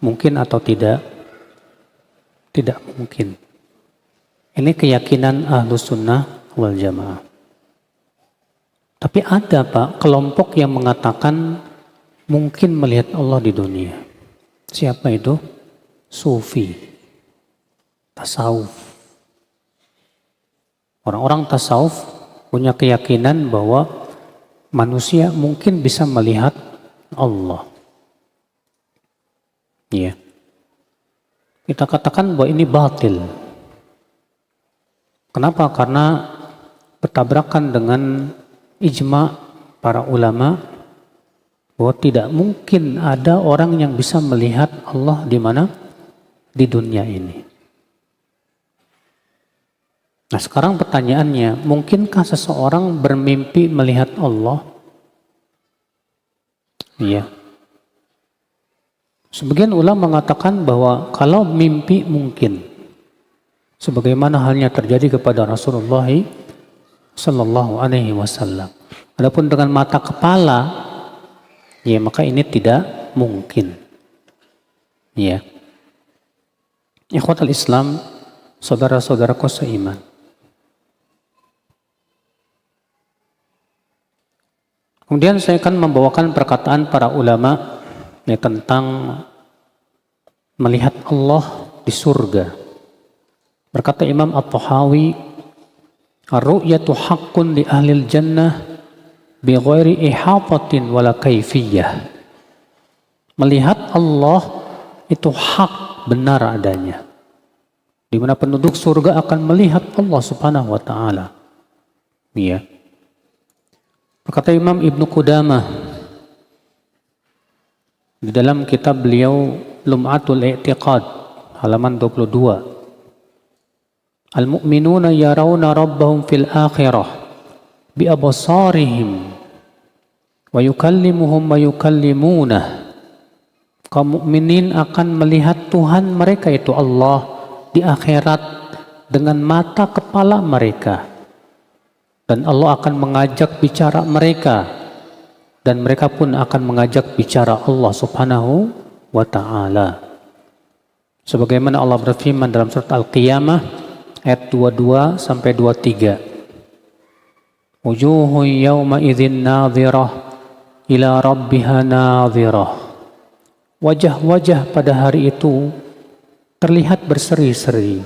mungkin atau tidak? Tidak mungkin. Ini keyakinan Ahlus Sunnah wal Jamaah. Tapi ada Pak, kelompok yang mengatakan mungkin melihat Allah di dunia. Siapa itu? Sufi, tasawuf. Orang-orang tasawuf punya keyakinan bahwa manusia mungkin bisa melihat Allah. Iya. Kita katakan bahwa ini batil. Kenapa? Karena bertabrakan dengan ijma para ulama bahwa tidak mungkin ada orang yang bisa melihat Allah di mana? Di dunia ini. Nah, sekarang pertanyaannya, mungkinkah seseorang bermimpi melihat Allah? Iya. Sebagian ulama mengatakan bahwa kalau mimpi mungkin, sebagaimana halnya terjadi kepada Rasulullah Sallallahu Alaihi Wasallam. Adapun dengan mata kepala, ya maka ini tidak mungkin. Ya. Ikhwatul Islam, saudara-saudaraku seiman. Kemudian saya akan membawakan perkataan para ulama ya, tentang melihat Allah di surga. Berkata Imam At-Tahawi, "Ar-ru'yatu haqqun li ahlil jannah bi ghairi ihatatin wala kaifiyah." Melihat Allah itu hak, benar adanya. Di mana penduduk surga akan melihat Allah Subhanahu wa taala. Iya. Berkata Imam Ibnu Qudamah di dalam kitab beliau Lum'atul I'tiqad halaman 22. Al-mu'minuna yarawna rabbahum fil akhirah bi absarihim wa yukallimuhum wa yukallimunah. Kaum mukminin akan melihat Tuhan mereka itu Allah di akhirat dengan mata kepala mereka. Dan Allah akan mengajak bicara mereka. Dan mereka pun akan mengajak bicara Allah Subhanahu wa ta'ala. Sebagaimana Allah berfirman dalam surat Al-Qiyamah ayat 22 sampai 23. Wujuhun yawma idzin nadhirah ila rabbiha nadhirah. Wajah-wajah pada hari itu terlihat berseri-seri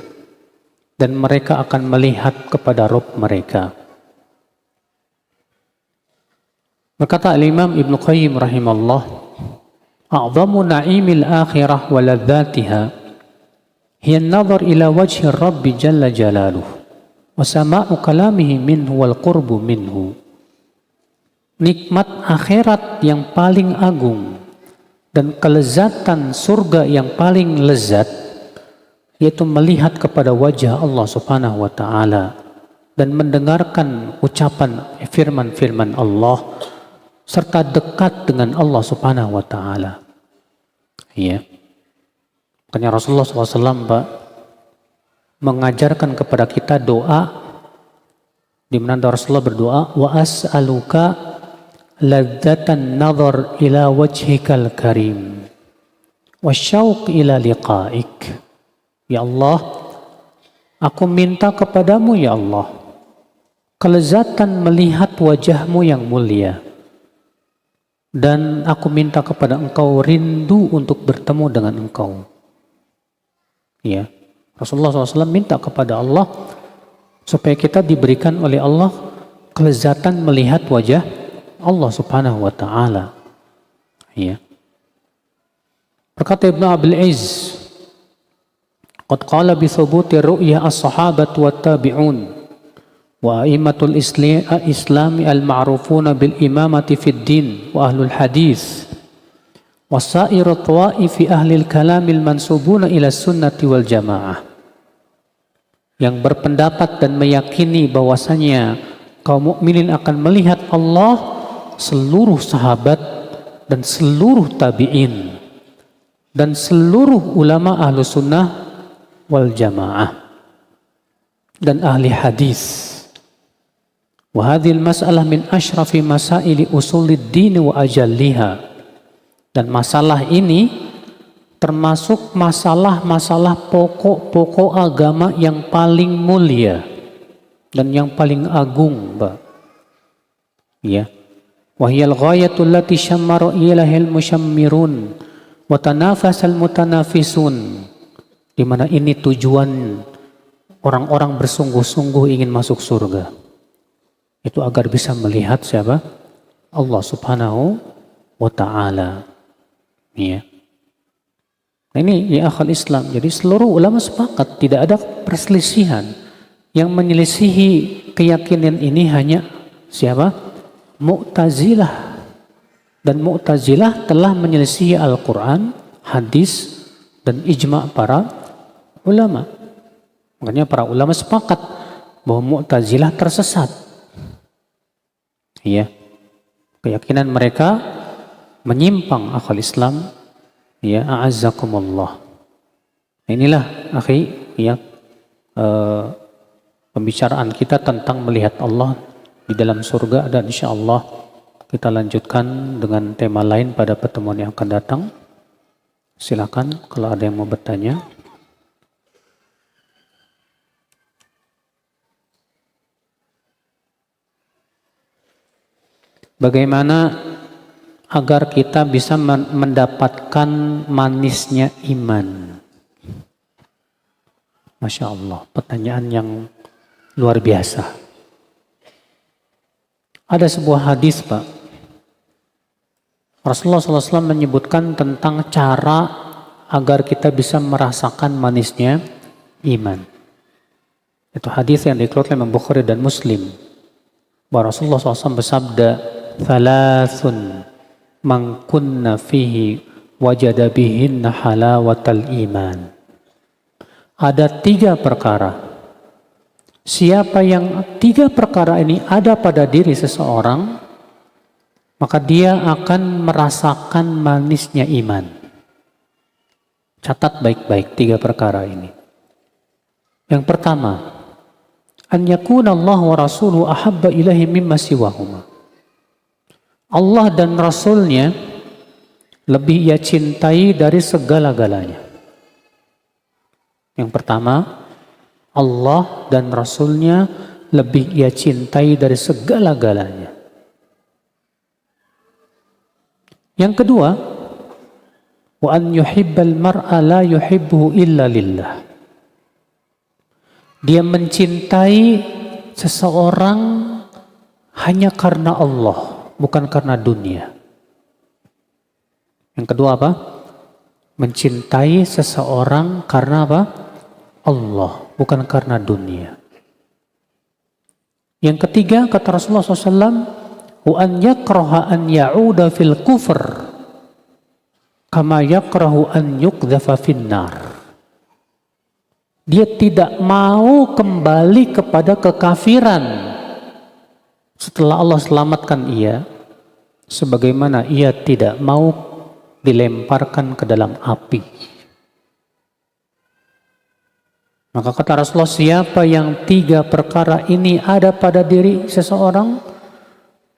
dan mereka akan melihat kepada Rabb mereka. Berkata Al-Imam Ibnu Qayyim rahimahullah, "A'zamu na'imil akhirah wa ladzatiha hiya an-nazar ila wajhi Rabbi jalla jalaluhu wa sama'u kalamihi minhu wal qurbu minhu." Nikmat akhirat yang paling agung dan kelezatan surga yang paling lezat yaitu melihat kepada wajah Allah Subhanahu wa taala dan mendengarkan ucapan firman-firman Allah serta dekat dengan Allah Subhanahu wa taala. Ya. Makanya Rasulullah SAW Pak mengajarkan kepada kita doa di mana Rasulullah berdoa, wa as'aluka ladzatan nazar ila wajhikal karim wa syauq ila liqa'ik. Ya Allah, Aku minta kepadamu ya Allah, kelezatan melihat wajahmu yang mulia. Dan aku minta kepada engkau rindu untuk bertemu dengan engkau. Ya, Rasulullah SAW minta kepada Allah supaya kita diberikan oleh Allah kelezatan melihat wajah Allah Subhanahu wa Ta'ala. Ya. Berkata Ibnu Abil Izz, qad qala bi thubuti ru'ya as-sahabat wa tabi'un wa a'immatul islami al-ma'rufuna bil imamati fid din wa ahlul hadis wa sa'iru tawa'ifi ahlil kalamil mansubuna ila sunnati wal jamaah, yang berpendapat dan meyakini bahwasanya kaum mukminin akan melihat Allah, seluruh sahabat dan seluruh tabi'in dan seluruh ulama ahlu sunnah wal jamaah dan ahli hadis. Wa hadhil mas'alah min asyrafi masaili usulid din wa ajalliha. Dan masalah ini termasuk masalah-masalah pokok-pokok agama yang paling mulia dan yang paling agung, Mbak. Ya. Wa hiyal ghayatul lati syammara ilahil musyammirun wa tanafasal mutanafisun. Di mana ini tujuan orang-orang bersungguh-sungguh ingin masuk surga. Itu agar bisa melihat siapa? Allah Subhanahu wa Ta'ala. Ya. Nah ini ya akhal Islam. Jadi seluruh ulama sepakat, tidak ada perselisihan. Yang menyelisihi keyakinan ini hanya siapa? Mu'tazilah. Dan Mu'tazilah telah menyelisihi Al-Quran, hadis, dan ijma' para ulama. Makanya para ulama sepakat bahwa Mu'tazilah tersesat. Ya, keyakinan mereka menyimpang akal Islam. Ya, a'azzakumullah. Inilah akhi, ya, pembicaraan kita tentang melihat Allah di dalam surga, dan insya Allah kita lanjutkan dengan tema lain pada pertemuan yang akan datang. Silakan kalau ada yang mau bertanya. Bagaimana agar kita bisa mendapatkan manisnya iman? Masya Allah, pertanyaan yang luar biasa. Ada sebuah hadis, Pak. Rasulullah SAW menyebutkan tentang cara agar kita bisa merasakan manisnya iman. Itu hadis yang dikeluarkan oleh Bukhari dan Muslim. Bahwa Rasulullah SAW bersabda, "Thalathun man kunna fihi wajada bihinna halawatal iman." Ada 3 perkara. Siapa yang 3 perkara ini ada pada diri seseorang, maka dia akan merasakan manisnya iman. Catat baik-baik 3 perkara ini. Yang pertama, an yakuna Allah wa rasuluhu ahabba ilahi mimma siwahuma. Allah dan Rasulnya lebih ia cintai dari segala-galanya. Yang pertama, Allah dan Rasulnya lebih ia cintai dari segala-galanya. Yang kedua, wa an yuhibbal mar'a la yuhibbuhu illa lillah. Dia mencintai seseorang hanya karena Allah, bukan karena dunia. Yang kedua apa? Mencintai seseorang karena apa? Allah, bukan karena dunia. Yang ketiga, kata Rasulullah SAW, wa an yakraha an ya'uda fil kufr kama yakrahu an yuqdhafa finnar. Dia tidak mau kembali kepada kekafiran setelah Allah selamatkan ia, sebagaimana ia tidak mau dilemparkan ke dalam api. Maka kata Rasulullah, siapa yang 3 perkara ini ada pada diri seseorang,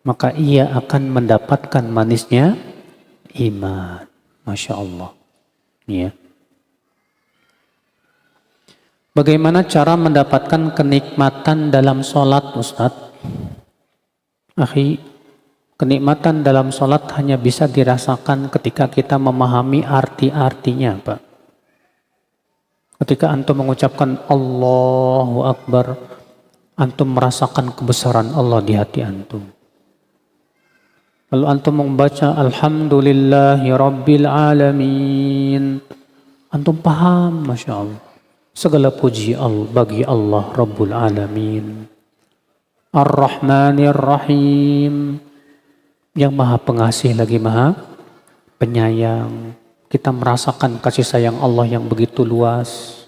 maka ia akan mendapatkan manisnya iman. Masya Allah. Ya. Bagaimana cara mendapatkan kenikmatan dalam sholat, Ustadz? Akhi, kenikmatan dalam sholat hanya bisa dirasakan ketika kita memahami arti-artinya, Pak. Ketika antum mengucapkan Allahu Akbar, antum merasakan kebesaran Allah di hati antum. Lalu antum membaca Alhamdulillahi Rabbil Alamin, antum paham, Masya Allah. Segala puji bagi Allah Rabbul Alamin. Ar-Rahmanir Rahim, yang maha pengasih lagi maha penyayang. Kita merasakan kasih sayang Allah yang begitu luas.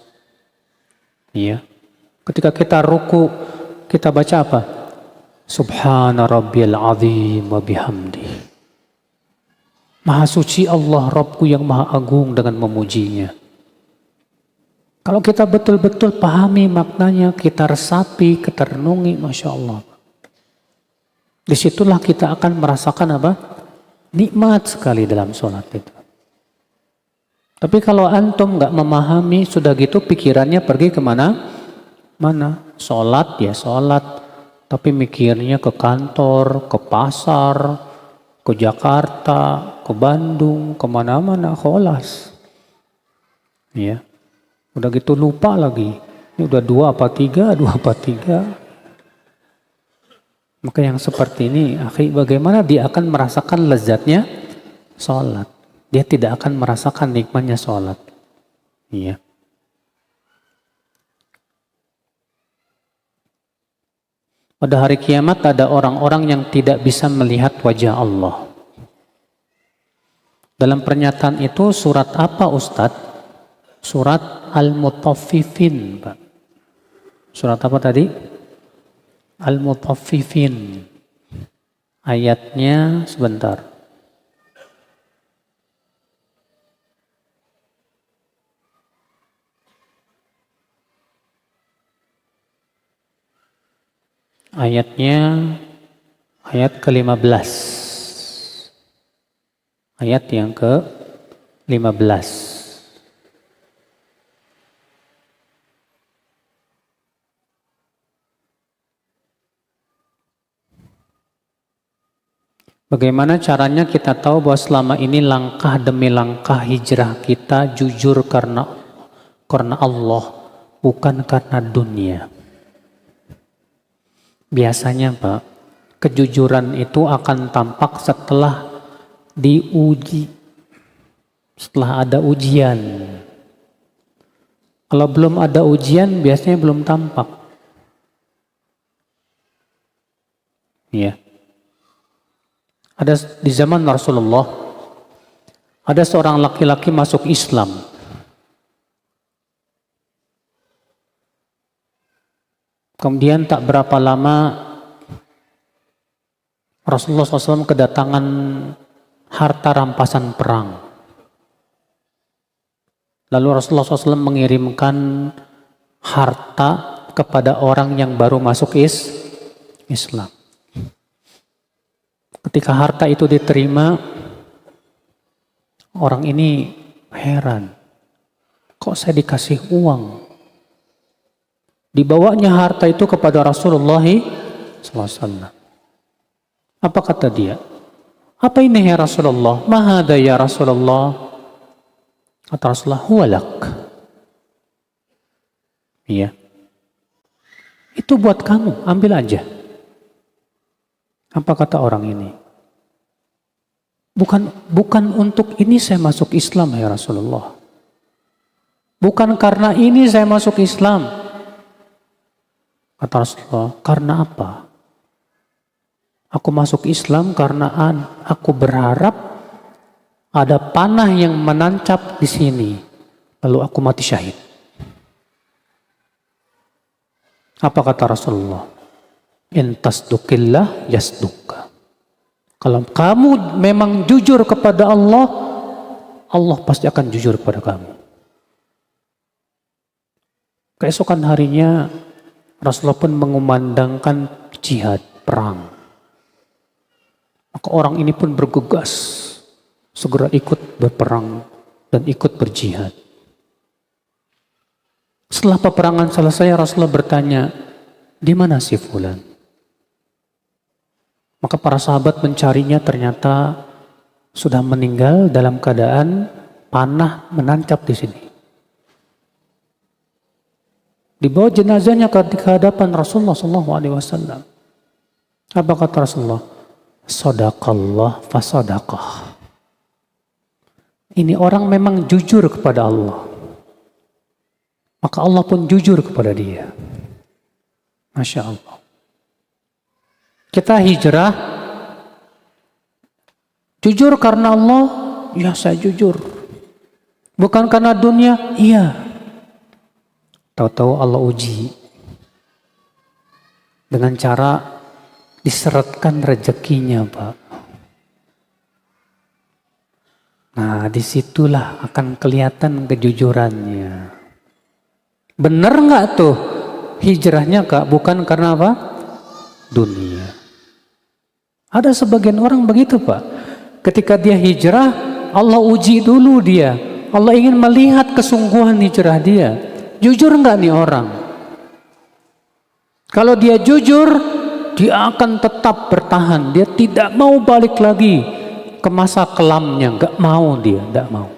Ya. Ketika kita ruku, kita baca apa? Subhana Rabbiyal Azim wa bihamdi. Maha suci Allah Rabbku yang maha agung dengan memujinya. Kalau kita betul-betul pahami maknanya, kita resapi, kita renungi, Masya Allah. Disitulah kita akan merasakan apa? Nikmat sekali dalam sholat itu. Tapi kalau antum nggak memahami, sudah gitu pikirannya pergi kemana? Mana? Sholat ya sholat. Tapi mikirnya ke kantor, ke pasar, ke Jakarta, ke Bandung, kemana-mana, kholas. Ya. Udah gitu lupa lagi. Ini udah 2 apa 3, 2 apa 3. Maka yang seperti ini, akhi, bagaimana dia akan merasakan lezatnya sholat. Dia tidak akan merasakan nikmatnya sholat. Iya. Pada hari kiamat ada orang-orang yang tidak bisa melihat wajah Allah. Dalam pernyataan itu surat apa, Ustadz? Surat Al-Mutaffifin, Pak. Surat apa tadi? Al-Mutaffifin. Ayatnya sebentar. Ayatnya ayat ke-15. Ayat yang ke-15. Bagaimana caranya kita tahu bahwa selama ini langkah demi langkah hijrah kita jujur karena Allah, bukan karena dunia. Biasanya Pak, kejujuran itu akan tampak setelah diuji, setelah ada ujian. Kalau belum ada ujian biasanya belum tampak. Iya. Ada di zaman Rasulullah, ada seorang laki-laki masuk Islam. Kemudian tak berapa lama Rasulullah SAW kedatangan harta rampasan perang. Lalu Rasulullah SAW mengirimkan harta kepada orang yang baru masuk Islam. Ketika harta itu diterima, orang ini heran. Kok saya dikasih uang? Dibawanya harta itu kepada Rasulullah SAW. Apa kata dia? Apa ini ya Rasulullah? Ma hadza ya Rasulullah? Kata Rasulullah, huwalak. Iya. Itu buat kamu, ambil aja. Apa kata orang ini? Bukan untuk ini saya masuk Islam ya Rasulullah. Bukan karena ini saya masuk Islam. Kata Rasulullah, karena apa? Aku masuk Islam karena aku berharap ada panah yang menancap di sini. Lalu aku mati syahid. Apa kata Rasulullah? In tasdukillah yasdukka. Kalau kamu memang jujur kepada Allah, Allah pasti akan jujur kepada kamu. Keesokan harinya Rasulullah pun mengumandangkan jihad, perang. Maka orang ini pun bergegas, segera ikut berperang dan ikut berjihad. Setelah peperangan selesai, Rasulullah bertanya, di mana si fulan? Maka para sahabat mencarinya, ternyata sudah meninggal dalam keadaan panah menancap di sini. Dibawa jenazahnya ke hadapan Rasulullah SAW. Apa kata Rasulullah? Sadaqallah fasadaqah. Ini orang memang jujur kepada Allah. Maka Allah pun jujur kepada dia. Masya Allah. Kita hijrah. Jujur karena Allah. Ya, saya jujur. Bukan karena dunia. Iya. Tahu-tahu Allah uji. Dengan cara diseretkan rezekinya, Pak. Nah, disitulah akan kelihatan kejujurannya. Bener nggak tuh hijrahnya, Kak? Bukan karena apa? Dunia. Ada sebagian orang begitu, Pak. Ketika dia hijrah, Allah uji dulu dia. Allah ingin melihat kesungguhan hijrah dia. Jujur nggak nih orang? Kalau dia jujur, dia akan tetap bertahan. Dia tidak mau balik lagi ke masa kelamnya. Nggak mau dia, nggak mau.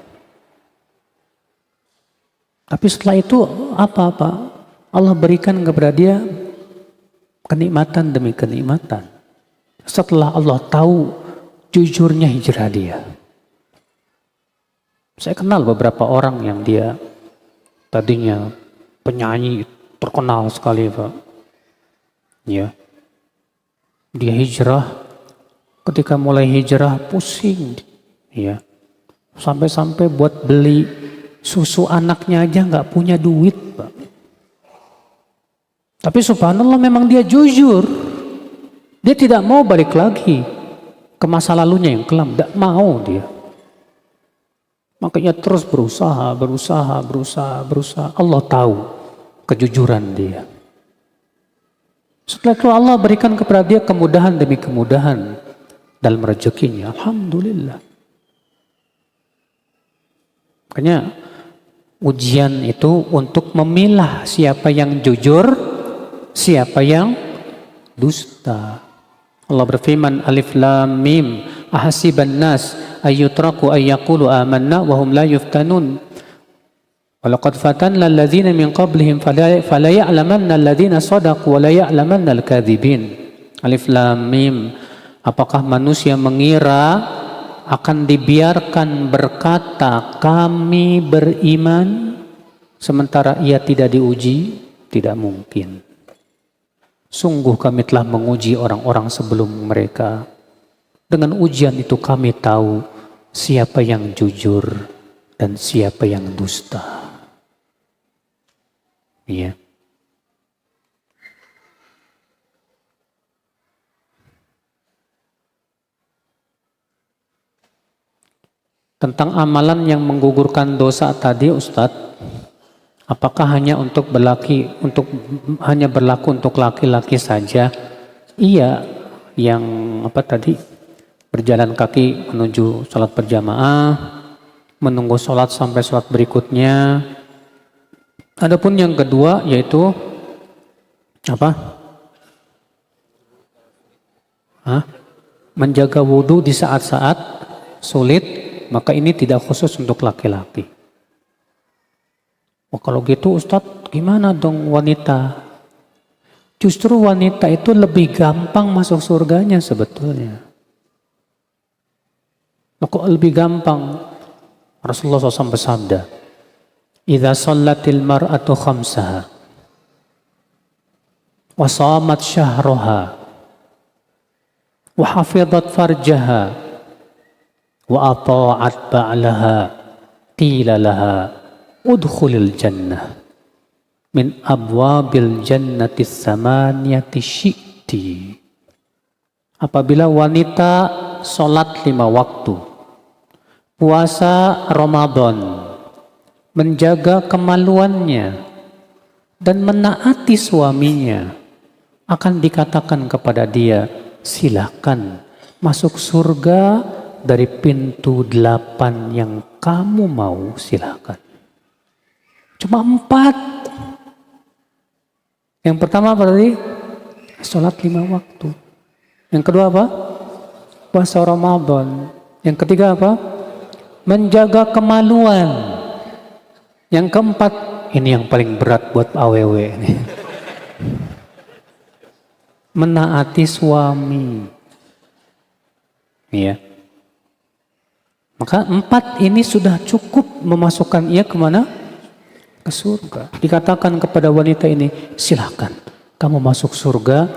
Tapi setelah itu apa-apa Allah berikan kepada dia kenikmatan demi kenikmatan. Setelah Allah tahu jujurnya hijrah dia. Saya kenal beberapa orang yang dia tadinya penyanyi terkenal sekali, Pak. Ya. Dia hijrah, ketika mulai hijrah pusing. Ya. Sampai-sampai buat beli susu anaknya aja nggak punya duit, Pak. Tapi subhanallah memang dia jujur. Dia tidak mau balik lagi ke masa lalunya yang kelam. Tidak mau dia. Makanya terus berusaha. Allah tahu kejujuran dia. Setelah itu Allah berikan kepada dia kemudahan demi kemudahan dalam rezekinya. Alhamdulillah. Makanya ujian itu untuk memilah siapa yang jujur, siapa yang dusta. Allah berfirman, Alif Lam Mim, ahasiban nas ayyutraku ayyaqulu amanna wa hum la yuftanun. Walaqad fatanna alladhina min qablihim fala ya'lamanna alladhina sadaqu wa la ya'lamanna al-kadhibin. Alif Lam Mim. Apakah manusia mengira akan dibiarkan berkata kami beriman sementara ia tidak diuji? Tidak mungkin. Sungguh kami telah menguji orang-orang sebelum mereka. Dengan ujian itu kami tahu siapa yang jujur dan siapa yang dusta. Iya. Tentang amalan yang menggugurkan dosa tadi, Ustadz, apakah hanya hanya berlaku untuk laki-laki saja? Iya, yang tadi berjalan kaki menuju sholat berjamaah, menunggu sholat sampai sholat berikutnya. Adapun yang kedua yaitu menjaga wudhu di saat-saat sulit, maka ini tidak khusus untuk laki-laki. Oh, kalau gitu Ustadz, gimana dong wanita? Justru wanita itu lebih gampang masuk surganya sebetulnya. Kok lebih gampang? Rasulullah SAW bersabda, "Idza shallatil mar'atu khamsaha wa shamat syahraha wa hafizat farjaha wa ata'at ba'laha qila laha udkhulil jannah min abwabil jannati tsamaniyati syi'ti." Apabila wanita sholat 5 waktu, puasa Ramadan, menjaga kemaluannya dan menaati suaminya, akan dikatakan kepada dia, silakan masuk surga dari pintu 8 yang kamu mau, silakan. Cuma 4. Yang pertama apa tadi? Sholat 5 waktu. Yang kedua apa? Puasa Ramadan. Yang ketiga apa? Menjaga kemaluan. Yang keempat, ini yang paling berat buat AWW ini. Menaati suami. Iya. Maka 4 ini sudah cukup memasukkan ia kemana? Ke surga. Dikatakan kepada wanita ini, silakan kamu masuk surga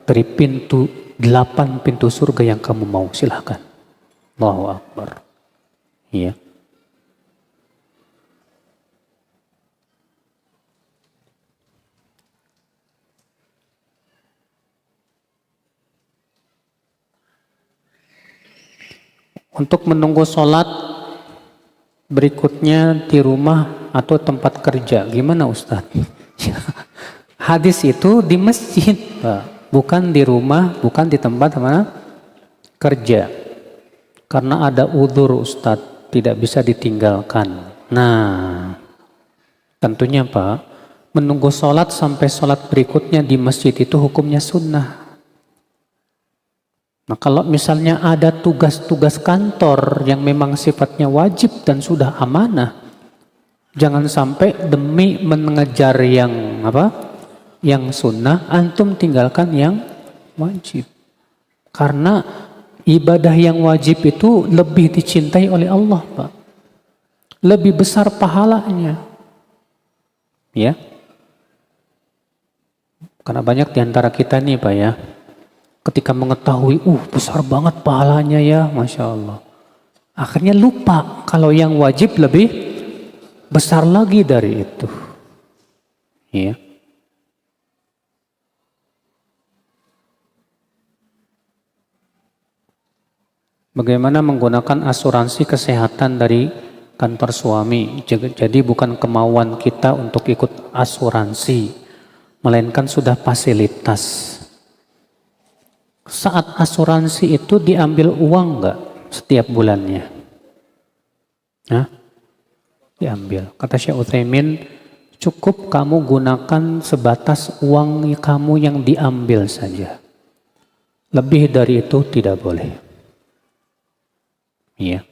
dari 8 pintu surga yang kamu mau, silakan. Allahu Akbar. Iya. Untuk menunggu sholat berikutnya di rumah atau tempat kerja, gimana Ustadz? Hadis itu di masjid, Pak. Bukan di rumah, bukan di tempat mana? Kerja. Karena ada udzur Ustadz, tidak bisa ditinggalkan. Nah, tentunya Pak, menunggu sholat sampai sholat berikutnya di masjid itu hukumnya sunnah. Nah, kalau misalnya ada tugas-tugas kantor yang memang sifatnya wajib dan sudah amanah, jangan sampai demi mengejar yang yang sunnah, antum tinggalkan yang wajib. Karena ibadah yang wajib itu lebih dicintai oleh Allah, Pak. Lebih besar pahalanya. Ya. Karena banyak diantara kita nih, Pak ya, ketika mengetahui, besar banget pahalanya ya, Masya Allah. Akhirnya lupa kalau yang wajib lebih besar lagi dari itu. Ya. Bagaimana menggunakan asuransi kesehatan dari kantor suami. Jadi bukan kemauan kita untuk ikut asuransi, melainkan sudah fasilitas. Saat asuransi itu diambil uang enggak setiap bulannya? Hah? Diambil. Kata Syekh Utsaimin, cukup kamu gunakan sebatas uang kamu yang diambil saja. Lebih dari itu tidak boleh. Iya.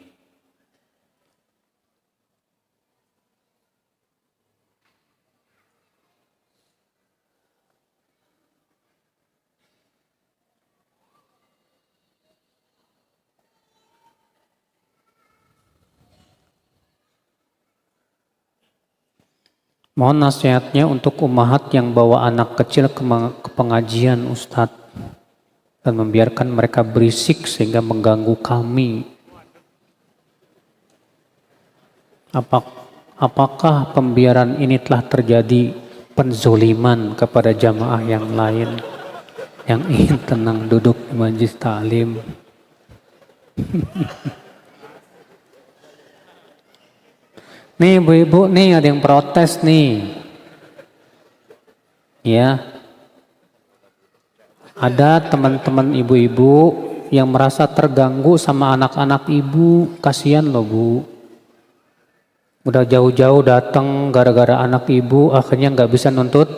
Mohon nasihatnya untuk ummahat yang bawa anak kecil ke pengajian Ustadz dan membiarkan mereka berisik sehingga mengganggu kami. Apakah pembiaran ini telah terjadi penzoliman kepada jamaah yang lain yang ingin tenang duduk di majelis ta'lim? Nih ibu-ibu nih ada yang protes nih. Ya. Ada teman-teman ibu-ibu yang merasa terganggu sama anak-anak ibu. Kasihan loh Bu. Udah jauh-jauh datang gara-gara anak ibu, akhirnya nggak bisa nuntut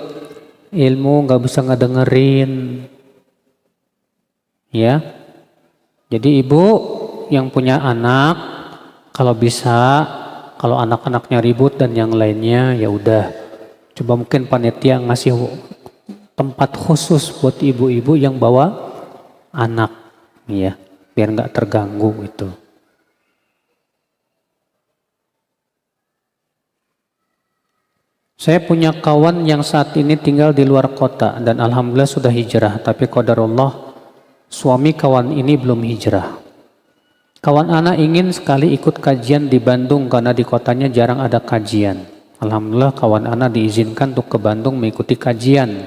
ilmu, nggak bisa ngedengerin. Ya. Jadi ibu yang punya anak, kalau bisa, kalau anak-anaknya ribut dan yang lainnya, ya udah. Coba mungkin panitia ngasih tempat khusus buat ibu-ibu yang bawa anak, ya, biar nggak terganggu itu. Saya punya kawan yang saat ini tinggal di luar kota dan alhamdulillah sudah hijrah, tapi qadarullah suami kawan ini belum hijrah. Kawan anak ingin sekali ikut kajian di Bandung karena di kotanya jarang ada kajian. Alhamdulillah kawan anak diizinkan untuk ke Bandung mengikuti kajian.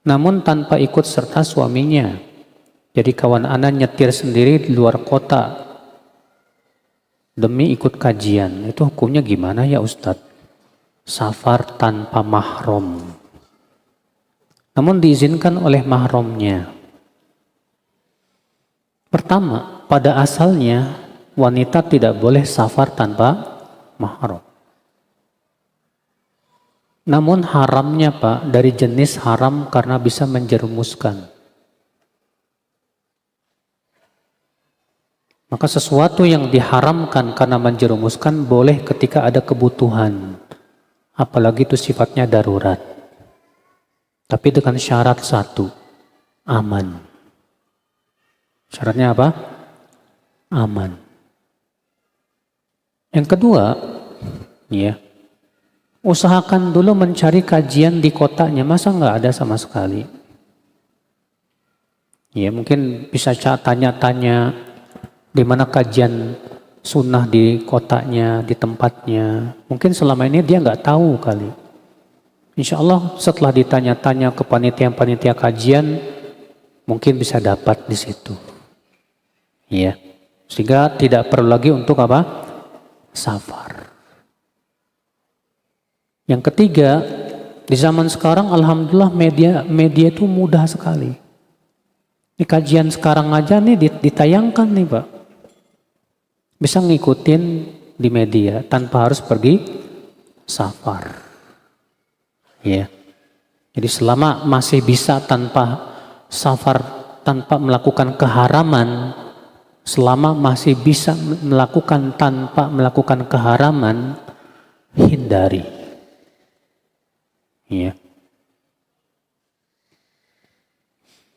Namun tanpa ikut serta suaminya. Jadi kawan anak nyetir sendiri di luar kota demi ikut kajian. Itu hukumnya gimana ya Ustadz? Safar tanpa mahram. Namun diizinkan oleh mahramnya. Pertama, pada asalnya wanita tidak boleh safar tanpa mahram. Namun haramnya Pak, dari jenis haram karena bisa menjerumuskan. Maka sesuatu yang diharamkan karena menjerumuskan boleh ketika ada kebutuhan. Apalagi itu sifatnya darurat. Tapi dengan syarat satu, aman. Syaratnya apa? Aman. Yang kedua, ya, usahakan dulu mencari kajian di kotanya. Masa nggak ada sama sekali? Ya, mungkin bisa tanya-tanya di mana kajian sunnah di kotanya, di tempatnya. Mungkin selama ini dia nggak tahu kali. Insya Allah setelah ditanya-tanya ke panitia-panitia kajian, mungkin bisa dapat di situ. Ya, sehingga tidak perlu lagi untuk apa? Safar. Yang ketiga, di zaman sekarang alhamdulillah media itu mudah sekali. Di kajian sekarang aja nih ditayangkan nih Pak. Bisa ngikutin di media tanpa harus pergi safar. Ya. Jadi selama masih bisa tanpa safar, tanpa melakukan keharaman, selama masih bisa melakukan tanpa melakukan keharaman, hindari. Ya.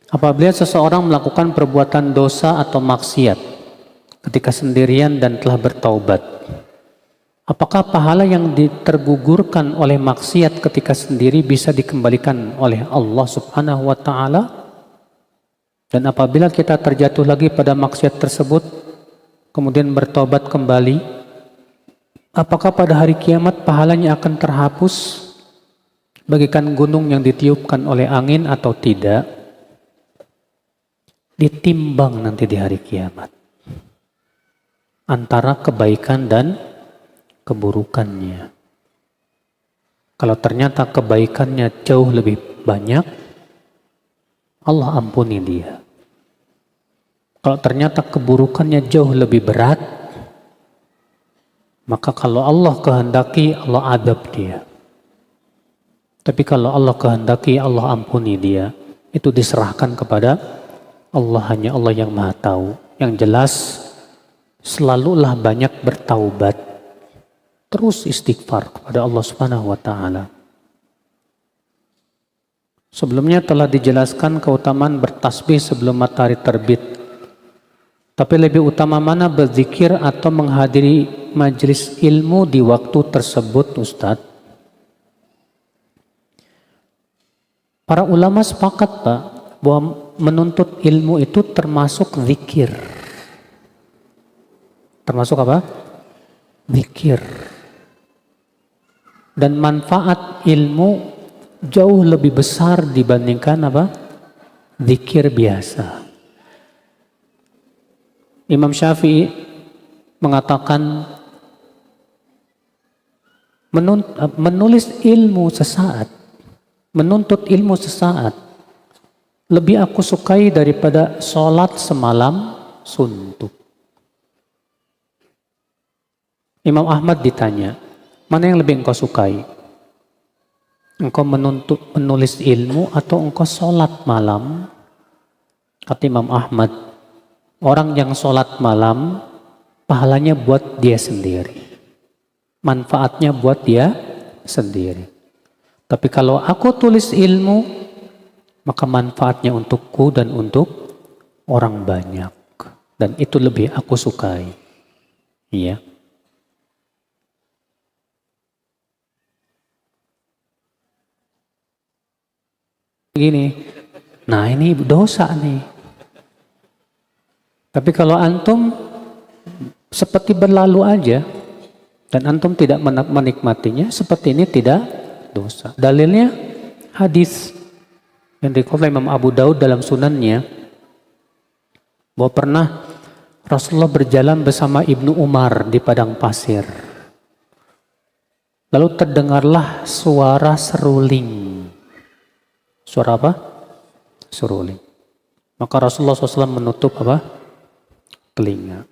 Apabila seseorang melakukan perbuatan dosa atau maksiat ketika sendirian dan telah bertaubat, apakah pahala yang tergugurkan oleh maksiat ketika sendiri bisa dikembalikan oleh Allah Subhanahu wa Ta'ala? Dan apabila kita terjatuh lagi pada maksiat tersebut, kemudian bertobat kembali, apakah pada hari kiamat pahalanya akan terhapus bagaikan gunung yang ditiupkan oleh angin atau tidak? Ditimbang nanti di hari kiamat antara kebaikan dan keburukannya. Kalau ternyata kebaikannya jauh lebih banyak, Allah ampuni dia. Kalau ternyata keburukannya jauh lebih berat, maka kalau Allah kehendaki, Allah adab dia. Tapi kalau Allah kehendaki, Allah ampuni dia. Itu diserahkan kepada Allah, hanya Allah yang Maha Tahu. Yang jelas, selalulah banyak bertaubat. Terus istighfar kepada Allah Subhanahu wa Ta'ala. Sebelumnya telah dijelaskan keutamaan bertasbih sebelum matahari terbit. Tapi lebih utama mana berzikir atau menghadiri majelis ilmu di waktu tersebut, Ustadz? Para ulama sepakat Pak, bahwa menuntut ilmu itu termasuk zikir. Termasuk apa? Zikir. Dan manfaat ilmu jauh lebih besar dibandingkan apa? Zikir biasa. Imam Syafi'i mengatakan menulis ilmu sesaat, menuntut ilmu sesaat lebih aku sukai daripada sholat semalam suntuk. Imam Ahmad ditanya, mana yang lebih engkau sukai? Engkau menulis ilmu atau engkau sholat malam? Kata Imam Ahmad, orang yang sholat malam, pahalanya buat dia sendiri. Manfaatnya buat dia sendiri. Tapi kalau aku tulis ilmu, maka manfaatnya untukku dan untuk orang banyak. Dan itu lebih aku sukai. Iya. Gini, nah ini dosa nih. Tapi kalau antum seperti berlalu aja dan antum tidak menikmatinya, seperti ini tidak dosa. Dalilnya hadis yang dikutip Imam Abu Daud dalam sunannya, bahwa pernah Rasulullah berjalan bersama Ibnu Umar di padang pasir. Lalu terdengarlah suara seruling. Suara apa? Seruling. Maka Rasulullah SAW menutup apa? Telinga.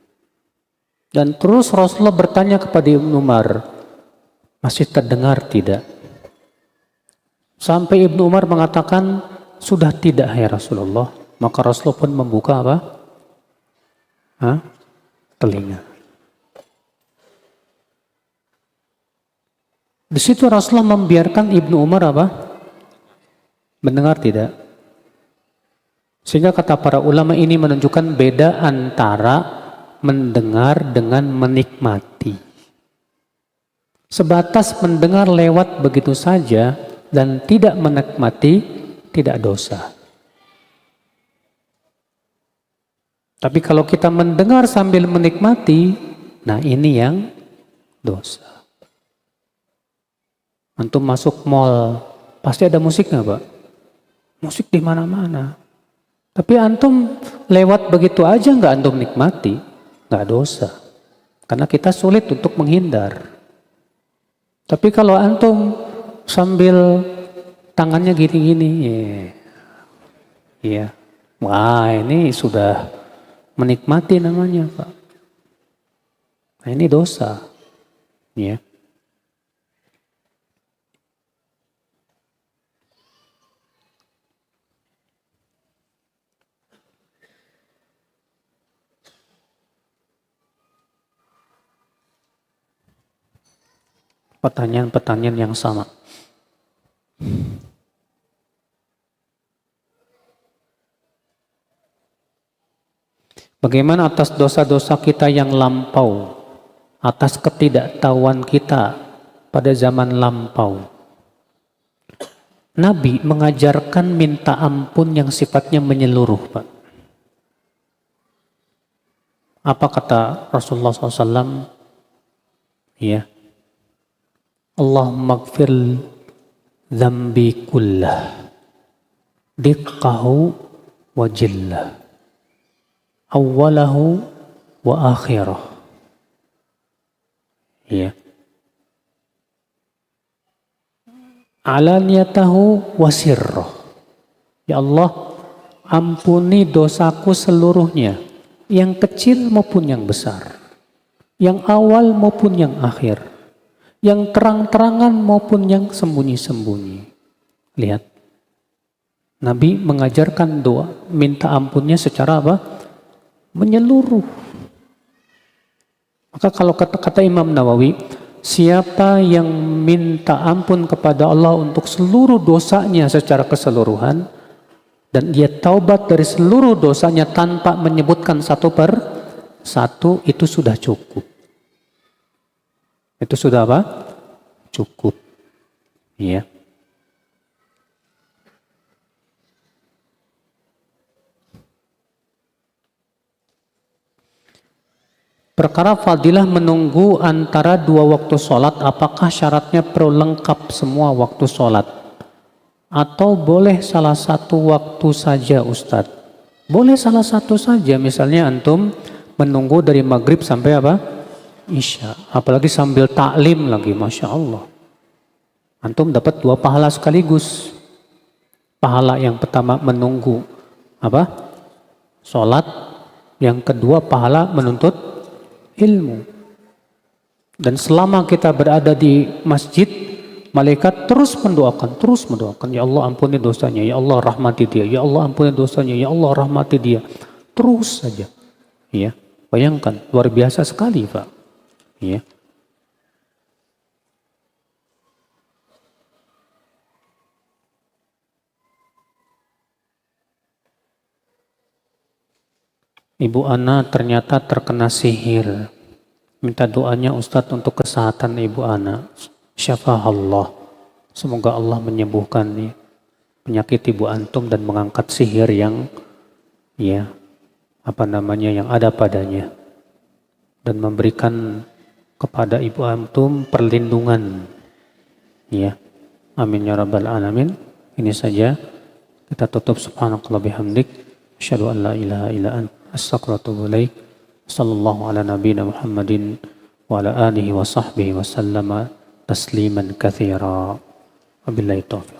Dan terus Rasulullah bertanya kepada Ibnu Umar, masih terdengar tidak? Sampai Ibnu Umar mengatakan, sudah tidak ya Rasulullah. Maka Rasulullah pun membuka apa? Telinga. Di situ Rasulullah membiarkan Ibnu Umar apa? Mendengar tidak? Sehingga kata para ulama ini menunjukkan beda antara mendengar dengan menikmati. Sebatas mendengar lewat begitu saja dan tidak menikmati, tidak dosa. Tapi kalau kita mendengar sambil menikmati, nah ini yang dosa. Antum masuk mall, pasti ada musik nggak, Pak? Musik di mana-mana. Tapi antum lewat begitu aja nggak antum nikmati, nggak dosa. Karena kita sulit untuk menghindar. Tapi kalau antum sambil tangannya gini-gini, ya, wah ini sudah menikmati namanya, Pak. Nah ini dosa, ya. Pertanyaan-pertanyaan yang sama. Bagaimana atas dosa-dosa kita yang lampau, atas ketidaktahuan kita pada zaman lampau? Nabi mengajarkan minta ampun yang sifatnya menyeluruh, Pak. Apa kata Rasulullah SAW? Ya, Allahumma gfir dzambi kullah, diqqahu wa jillah, awalahu wa akhirah. Ya. Alaniyatahu wa sirrah. Ya Allah, ampuni dosaku seluruhnya, yang kecil maupun yang besar, yang awal maupun yang akhir, yang terang-terangan maupun yang sembunyi-sembunyi. Lihat, Nabi mengajarkan doa, minta ampunnya secara apa? Menyeluruh. Maka kalau kata Imam Nawawi, siapa yang minta ampun kepada Allah untuk seluruh dosanya secara keseluruhan, dan dia taubat dari seluruh dosanya tanpa menyebutkan satu per satu, itu sudah cukup. Itu sudah apa? Cukup. Ya. Perkara fadilah menunggu antara dua waktu sholat, apakah syaratnya perlu lengkap semua waktu sholat? Atau boleh salah satu waktu saja, Ustadz? Boleh salah satu saja, misalnya antum menunggu dari maghrib sampai apa? Isya. Apalagi sambil taklim lagi, Masya Allah. Antum dapat dua pahala sekaligus. Pahala yang pertama menunggu apa? Sholat. Yang kedua pahala menuntut ilmu. Dan selama kita berada di masjid, malaikat terus mendoakan. Ya Allah ampuni dosanya, ya Allah rahmati dia, ya Allah ampuni dosanya, ya Allah rahmati dia. Terus saja. Ya, bayangkan, luar biasa sekali, Pak. Ya. Ibu Ana ternyata terkena sihir. Minta doanya Ustadz untuk kesehatan Ibu Ana. Syafa'allah. Semoga Allah menyembuhkan penyakit Ibu Antum dan mengangkat sihir yang yang ada padanya. Dan memberikan kepada Ibu Antum perlindungan. Ya. Amin ya rabbal alamin. Ini saja. Kita tutup subhanakallah bihamdik. Asyhadu an la ilaha illa anta astaghfiruka wa atubu ilaik. Sallallahu ala nabiyina Muhammadin wa ala alihi wa sahbihi wa sallama tasliman katsira. Wabillahi taufiq.